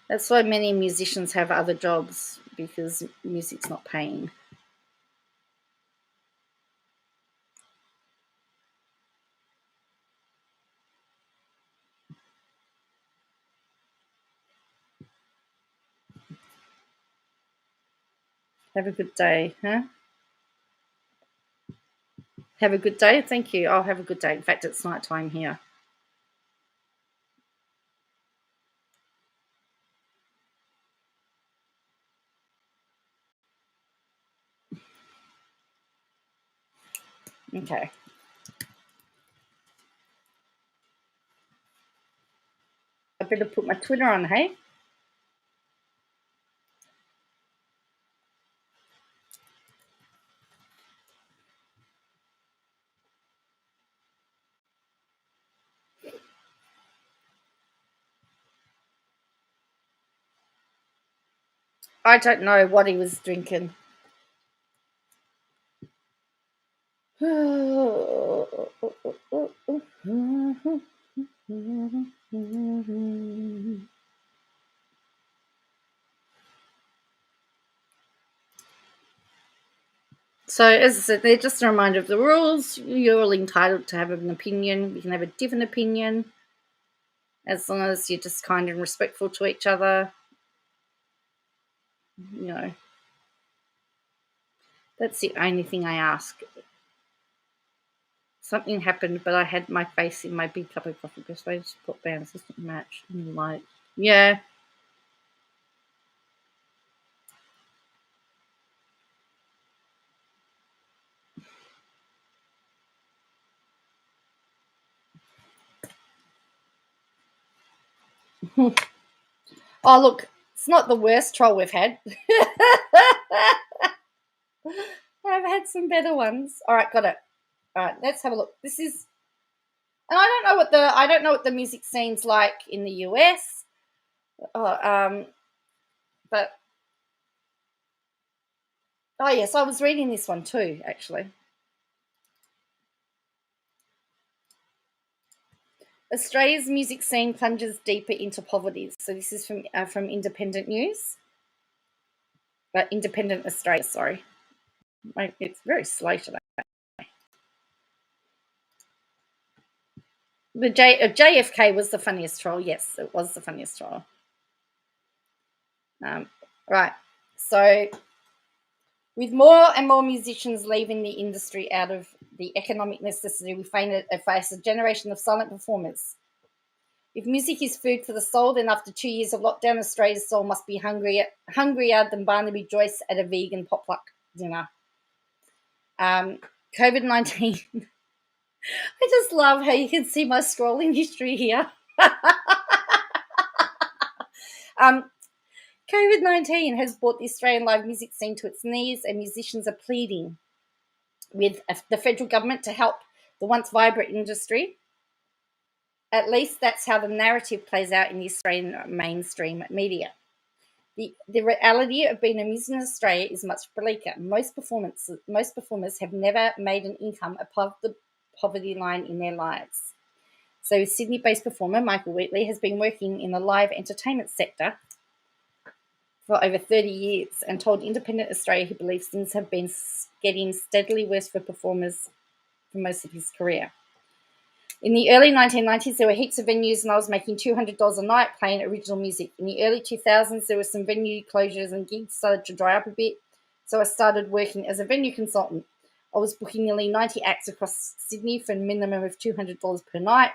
That's why many musicians have other jobs, because music's not paying. Have a good day, huh? Have a good day. Thank you. I'll have a good day. In fact, it's night time here. Okay. I better put my Twitter on, hey? I don't know what he was drinking. So, as I said, they're just a reminder of the rules. You're all entitled to have an opinion. You can have a different opinion, as long as you're just kind and respectful to each other. You know, that's the only thing I ask. Something happened, but I had my face in my big cup of coffee because I just put down assistant match and light. Yeah. Oh, look, it's not the worst troll we've had. I've had some better ones. All right, got it. All right, let's have a look. This is, and I don't know what the music scene's like in the US. But yes, I was reading this one too, actually. Australia's music scene plunges deeper into poverty. So this is from Independent News. Independent Australia, sorry. It's very slow today. The JFK was the funniest troll. Yes, it was the funniest troll. Right. So, with more and more musicians leaving the industry out of the economic necessity, we face a generation of silent performers. If music is food for the soul, then after 2 years of lockdown, Australia's soul must be hungrier than Barnaby Joyce at a vegan potluck dinner. COVID-19. I just love how you can see my scrolling history here. COVID-19 has brought the Australian live music scene to its knees, and musicians are pleading with the federal government to help the once vibrant industry. At least that's how the narrative plays out in the Australian mainstream media. The reality of being a musician in Australia is much bleaker. Most performers have never made an income above the poverty line in their lives. So Sydney-based performer Michael Wheatley has been working in the live entertainment sector for over 30 years and told Independent Australia he believes things have been getting steadily worse for performers for most of his career. In the early 1990s, there were heaps of venues and I was making $200 a night playing original music. In the early 2000s, there were some venue closures and gigs started to dry up a bit, so I started working as a venue consultant. I was booking nearly 90 acts across Sydney for a minimum of $200 per night.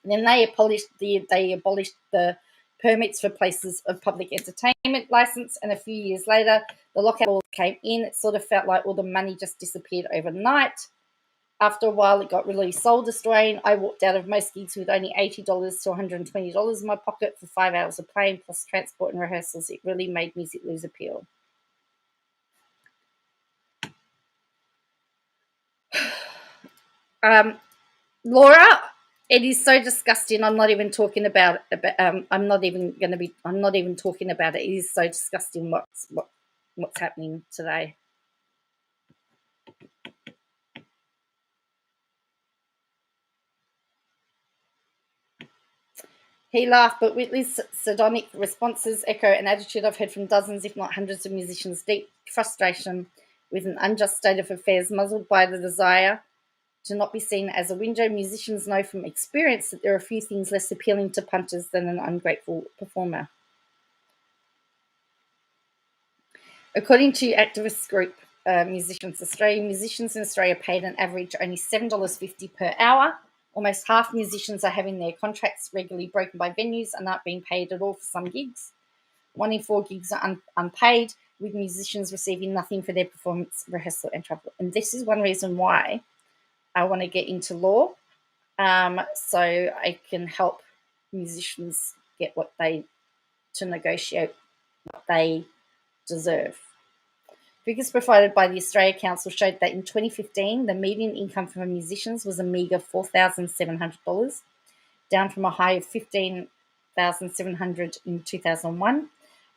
And then they abolished the permits for places of public entertainment license, and a few years later, the lockout laws came in. It sort of felt like all the money just disappeared overnight. After a while, it got really soul-destroying. I walked out of most gigs with only $80 to $120 in my pocket for 5 hours of playing, plus transport and rehearsals. It really made music lose appeal. Laura, It is so disgusting. I'm not even talking about I'm not even talking about it. It is so disgusting what's happening today. He laughed, but Whitley's sardonic responses echo an attitude I've heard from dozens, if not hundreds, of musicians. Deep frustration with an unjust state of affairs, muzzled by the desire to not be seen as a window. Musicians know from experience that there are few things less appealing to punters than an ungrateful performer. According to activist group Musicians Australia, musicians in Australia are paid an average only $7.50 per hour. Almost half musicians are having their contracts regularly broken by venues and aren't being paid at all for some gigs. 1 in 4 gigs are unpaid, with musicians receiving nothing for their performance, rehearsal, and travel. And this is one reason why I want to get into law, so I can help musicians get to negotiate what they deserve. Figures provided by the Australia Council showed that in 2015, the median income for musicians was a meagre $4,700, down from a high of $15,700 in 2001.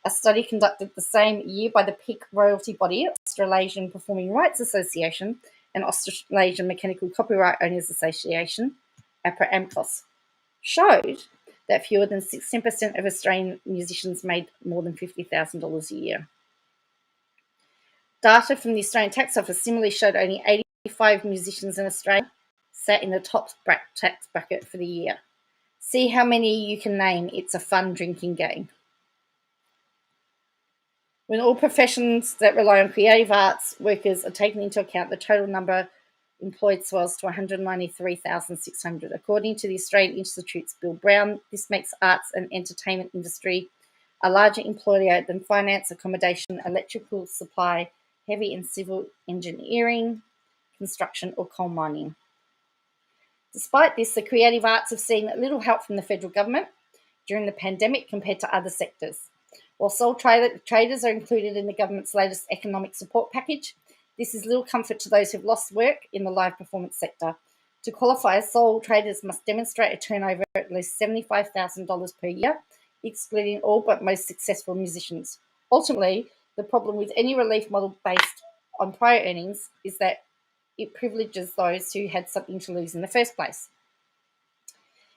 A study conducted the same year by the peak royalty body, Australasian Performing Rights Association, and Australasian Mechanical Copyright Owners Association, APRA-AMCOS, showed that fewer than 16% of Australian musicians made more than $50,000 a year. Data from the Australian Tax Office similarly showed only 85 musicians in Australia sat in the top tax bracket for the year. See how many you can name. It's a fun drinking game. When all professions that rely on creative arts workers are taken into account, the total number employed swells to 193,600. According to the Australian Institute's Bill Brown, this makes arts and entertainment industry a larger employer than finance, accommodation, electrical supply, heavy and civil engineering, construction, or coal mining. Despite this, the creative arts have seen little help from the federal government during the pandemic compared to other sectors. While sole traders are included in the government's latest economic support package, this is little comfort to those who've lost work in the live performance sector. To qualify, sole traders must demonstrate a turnover at least $75,000 per year, excluding all but most successful musicians. Ultimately, the problem with any relief model based on prior earnings is that it privileges those who had something to lose in the first place.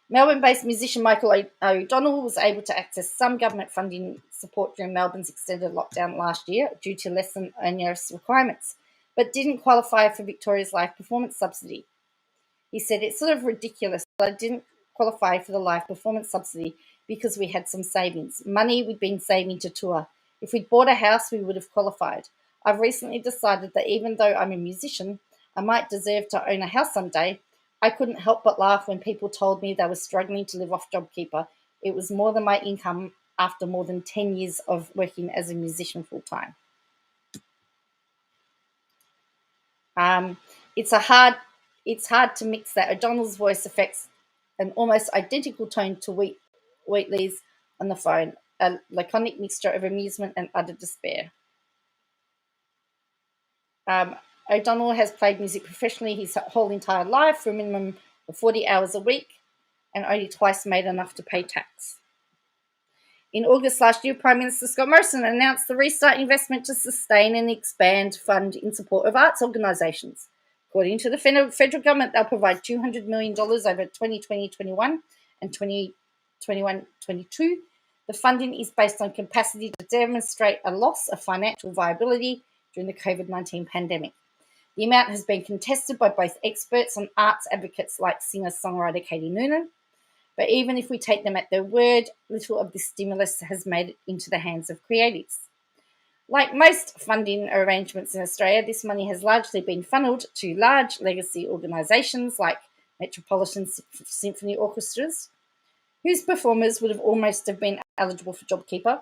Melbourne-based musician Michael O'Donnell was able to access some government funding support during Melbourne's extended lockdown last year due to less than onerous requirements, but didn't qualify for Victoria's live performance subsidy. He said, "It's sort of ridiculous that I didn't qualify for the live performance subsidy because we had some savings, money we'd been saving to tour. If we'd bought a house, we would have qualified. I've recently decided that even though I'm a musician, I might deserve to own a house someday. I couldn't help but laugh when people told me they were struggling to live off JobKeeper. It was more than my income after more than 10 years of working as a musician full-time." It's hard to mix that. O'Donnell's voice affects an almost identical tone to Wheatley's on the phone, a laconic mixture of amusement and utter despair. O'Donnell has played music professionally his whole entire life for a minimum of 40 hours a week and only twice made enough to pay tax. In August last year, Prime Minister Scott Morrison announced the Restart investment to sustain and expand fund in support of arts organisations. According to the federal government, they'll provide $200 million over 2020-21 and 2021-22. The funding is based on capacity to demonstrate a loss of financial viability during the COVID-19 pandemic. The amount has been contested by both experts and arts advocates like singer-songwriter Katie Noonan. But even if we take them at their word, little of this stimulus has made it into the hands of creatives. Like most funding arrangements in Australia, this money has largely been funneled to large legacy organisations like Metropolitan Symphony Orchestras, whose performers would have almost have been eligible for JobKeeper,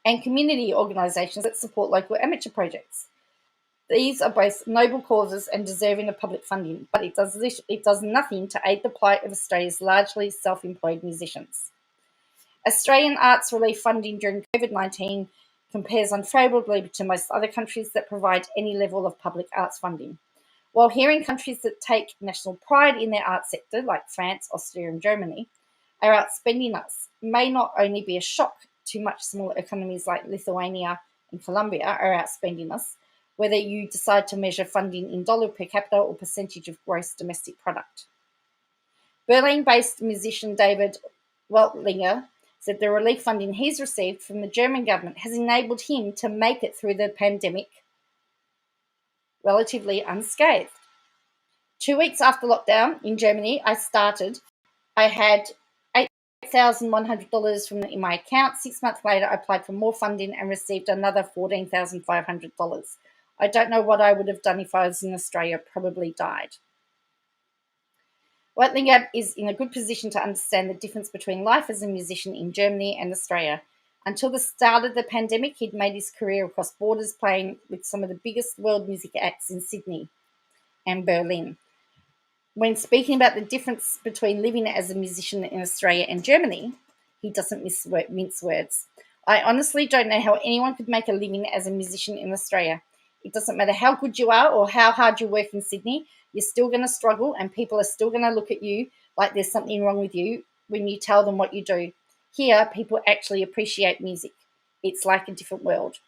and community organisations that support local amateur projects. These are both noble causes and deserving of public funding, but it does nothing to aid the plight of Australia's largely self-employed musicians. Australian arts relief funding during COVID-19 compares unfavourably to most other countries that provide any level of public arts funding. While hearing countries that take national pride in their art sector, like France, Austria, and Germany, are outspending us may not only be a shock to much smaller economies like Lithuania and Colombia are outspending us, whether you decide to measure funding in dollar per capita or percentage of gross domestic product. Berlin-based musician David Weltlinger said the relief funding he's received from the German government has enabled him to make it through the pandemic relatively unscathed. 2 weeks after lockdown in Germany, I had $8,100 in my account. 6 months later, I applied for more funding and received another $14,500. I don't know what I would have done if I was in Australia, probably died. Weitlinger is in a good position to understand the difference between life as a musician in Germany and Australia. Until the start of the pandemic, he'd made his career across borders, playing with some of the biggest world music acts in Sydney and Berlin. When speaking about the difference between living as a musician in Australia and Germany, he doesn't mince words. I honestly don't know how anyone could make a living as a musician in Australia. It doesn't matter how good you are or how hard you work in Sydney, you're still going to struggle and people are still going to look at you like there's something wrong with you when you tell them what you do. Here, people actually appreciate music. It's like a different world.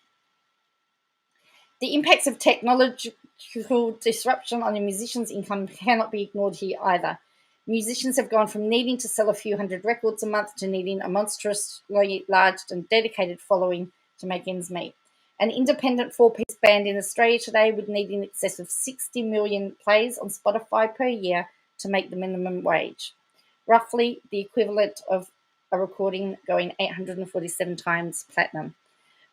The impacts of technological disruption on a musician's income cannot be ignored here either. Musicians have gone from needing to sell a few hundred records a month to needing a monstrously large and dedicated following to make ends meet. An independent four-piece band in Australia today would need in excess of 60 million plays on Spotify per year to make the minimum wage, roughly the equivalent of a recording going 847 times platinum.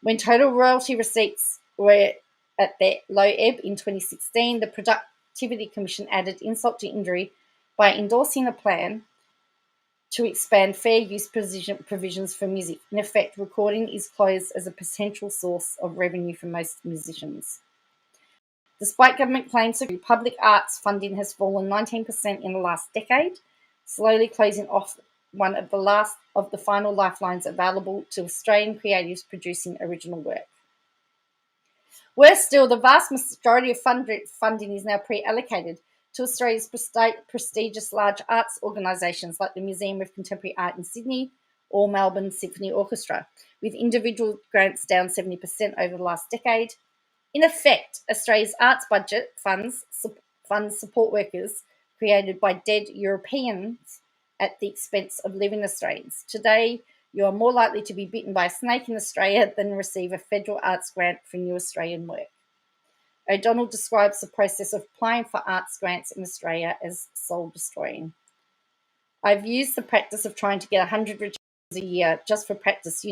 When total royalty receipts were at their low ebb in 2016, the Productivity Commission added insult to injury by endorsing a plan to expand fair use provisions for music. In effect, recording is closed as a potential source of revenue for most musicians. Despite government claims, public arts funding has fallen 19% in the last decade, slowly closing off one of the final lifelines available to Australian creatives producing original work. Worse still, the vast majority of funding is now pre-allocated to Australia's prestigious large arts organisations like the Museum of Contemporary Art in Sydney or Melbourne Symphony Orchestra, with individual grants down 70% over the last decade. In effect, Australia's arts budget funds support workers created by dead Europeans at the expense of living Australians. Today, you are more likely to be bitten by a snake in Australia than receive a federal arts grant for new Australian work. O'Donnell describes the process of applying for arts grants in Australia as soul-destroying. I've used the practice of trying to get 100 rejections a year just for practice,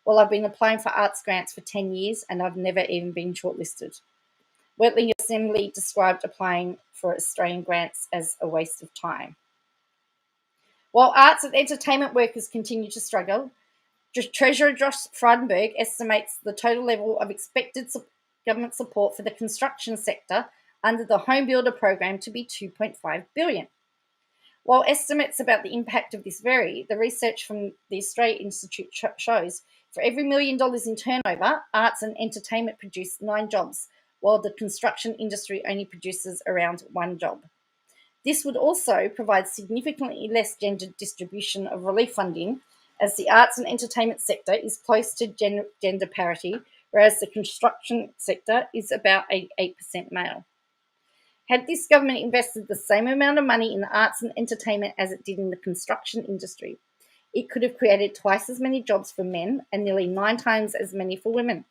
Well, I've been applying for arts grants for 10 years and I've never even been shortlisted. Wetling Assembly described applying for Australian grants as a waste of time. While arts and entertainment workers continue to struggle, Treasurer Josh Frydenberg estimates the total level of expected government support for the construction sector under the Home Builder program to be $2.5 billion. While estimates about the impact of this vary, the research from the Australia Institute shows for every $1 million in turnover, arts and entertainment produce 9 jobs, while the construction industry only produces around 1 job. This would also provide significantly less gender distribution of relief funding, as the arts and entertainment sector is close to gender parity, whereas the construction sector is about 8% male. Had this government invested the same amount of money in the arts and entertainment as it did in the construction industry, it could have created twice as many jobs for men and nearly 9 times as many for women.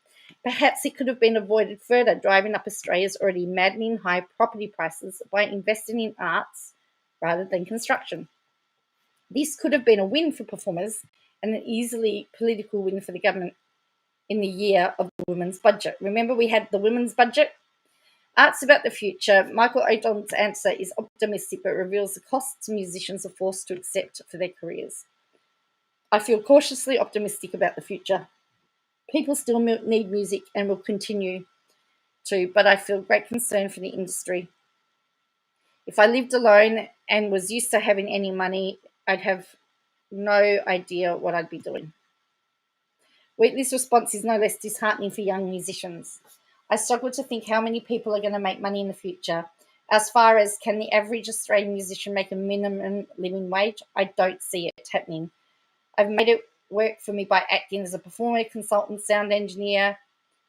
Perhaps it could have been avoided further driving up Australia's already maddening high property prices by investing in arts rather than construction. This could have been a win for performers and an easily political win for the government in the year of the women's budget. Remember, we had the women's budget? Arts about the future. Michael O'Donnell's answer is optimistic but reveals the costs musicians are forced to accept for their careers. I feel cautiously optimistic about the future. People still need music and will continue to, but I feel great concern for the industry. If I lived alone and was used to having any money, I'd have no idea what I'd be doing. Wheatley's response is no less disheartening for young musicians. I struggle to think how many people are going to make money in the future, As far as can the average Australian musician make a minimum living wage, I don't see it happening. I've made it work for me by acting as a performer, consultant, sound engineer,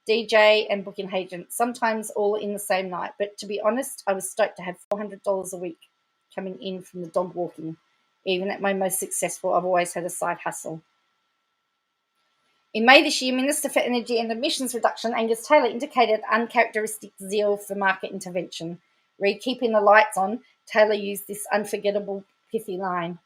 DJ, and booking agent, sometimes all in the same night. But to be honest, I was stoked to have $400 a week coming in from the dog walking. Even at my most successful, I've always had a side hustle. In May this year, Minister for Energy and Emissions Reduction Angus Taylor indicated uncharacteristic zeal for market intervention. Read keeping the lights on, Taylor used this unforgettable, pithy line.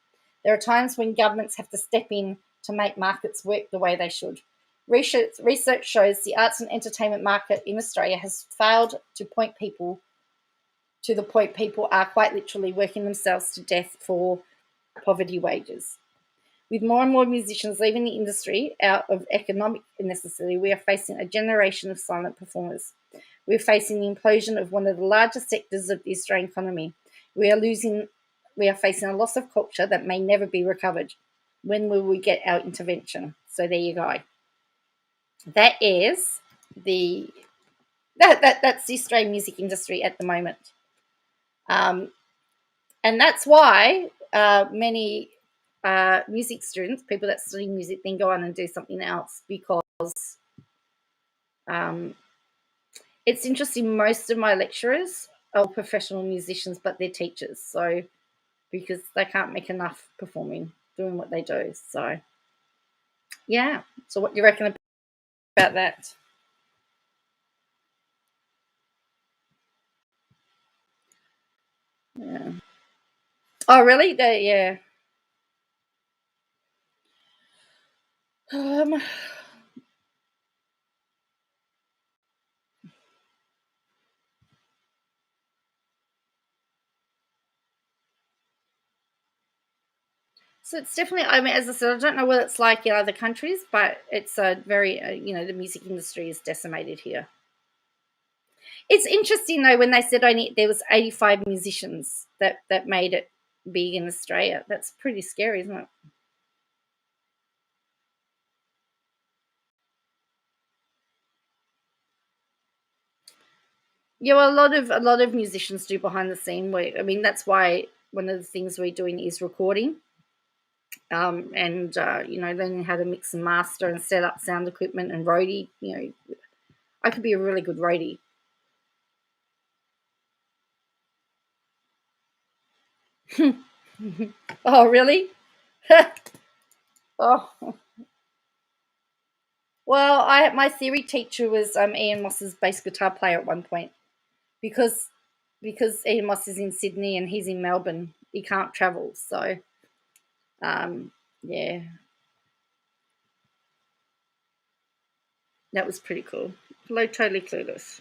There are times when governments have to step in to make markets work the way they should. Research shows the arts and entertainment market in Australia has failed to the point people are quite literally working themselves to death for poverty wages. With more and more musicians leaving the industry out of economic necessity, we are facing a generation of silent performers. We are facing the implosion of one of the largest sectors of the Australian economy. We are facing a loss of culture that may never be recovered. When will we get our intervention? So there you go. That is that's the Australian music industry at the moment. And that's why many music students, people that study music, then go on and do something else, because it's interesting. Most of my lecturers are professional musicians, but they're teachers, so because they can't make enough performing, doing what they do. So yeah. So what do you reckon about that? Yeah. Oh, really? Yeah. So it's definitely, I mean, as I said, I don't know what it's like in other countries, but it's a very, the music industry is decimated here. It's interesting, though, when they said there was 85 musicians that made it big in Australia. That's pretty scary, isn't it? Yeah, well, a lot of musicians do behind the scene work. I mean, that's why one of the things we're doing is recording, and learning how to mix and master and set up sound equipment and roadie. I could be a really good roadie. Oh, really? Oh, well, my theory teacher was Ian Moss's bass guitar player at one point, because Ian Moss is in Sydney and he's in Melbourne. He can't travel, so yeah, that was pretty cool. Hello, totally clueless.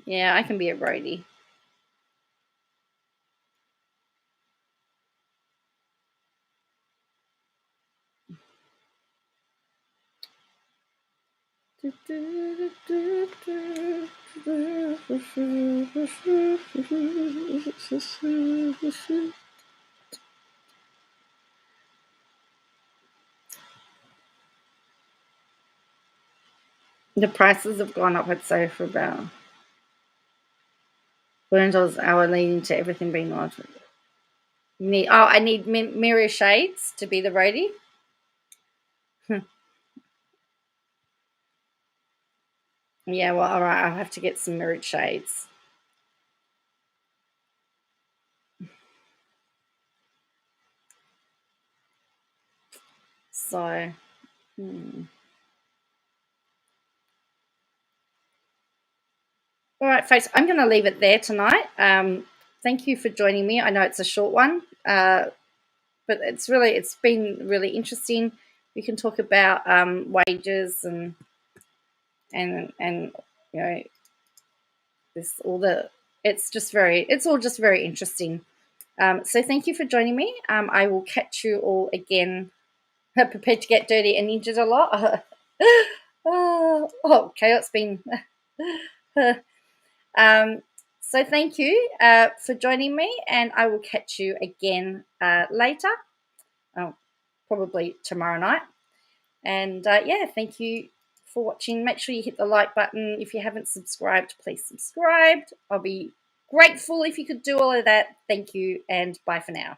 Yeah, I can be a roadie. The prices have gone up, I'd say, for about $100 an hour, leading to everything being larger. I need mirror shades to be the roadie. Yeah, well, all right, I'll have to get some mirrored shades. So, All right, folks, I'm going to leave it there tonight. Thank you for joining me. I know it's a short one, but it's been really interesting. We can talk about wages and this it's all just very interesting. So thank you for joining me. I will catch you all again. Prepared to get dirty and injured a lot. Okay, it's been. So thank you for joining me, and I will catch you again later, probably tomorrow night. And yeah, thank you for watching. Make sure you hit the like button. If you haven't subscribed, please subscribe. I'll be grateful if you could do all of that. Thank you, and bye for now.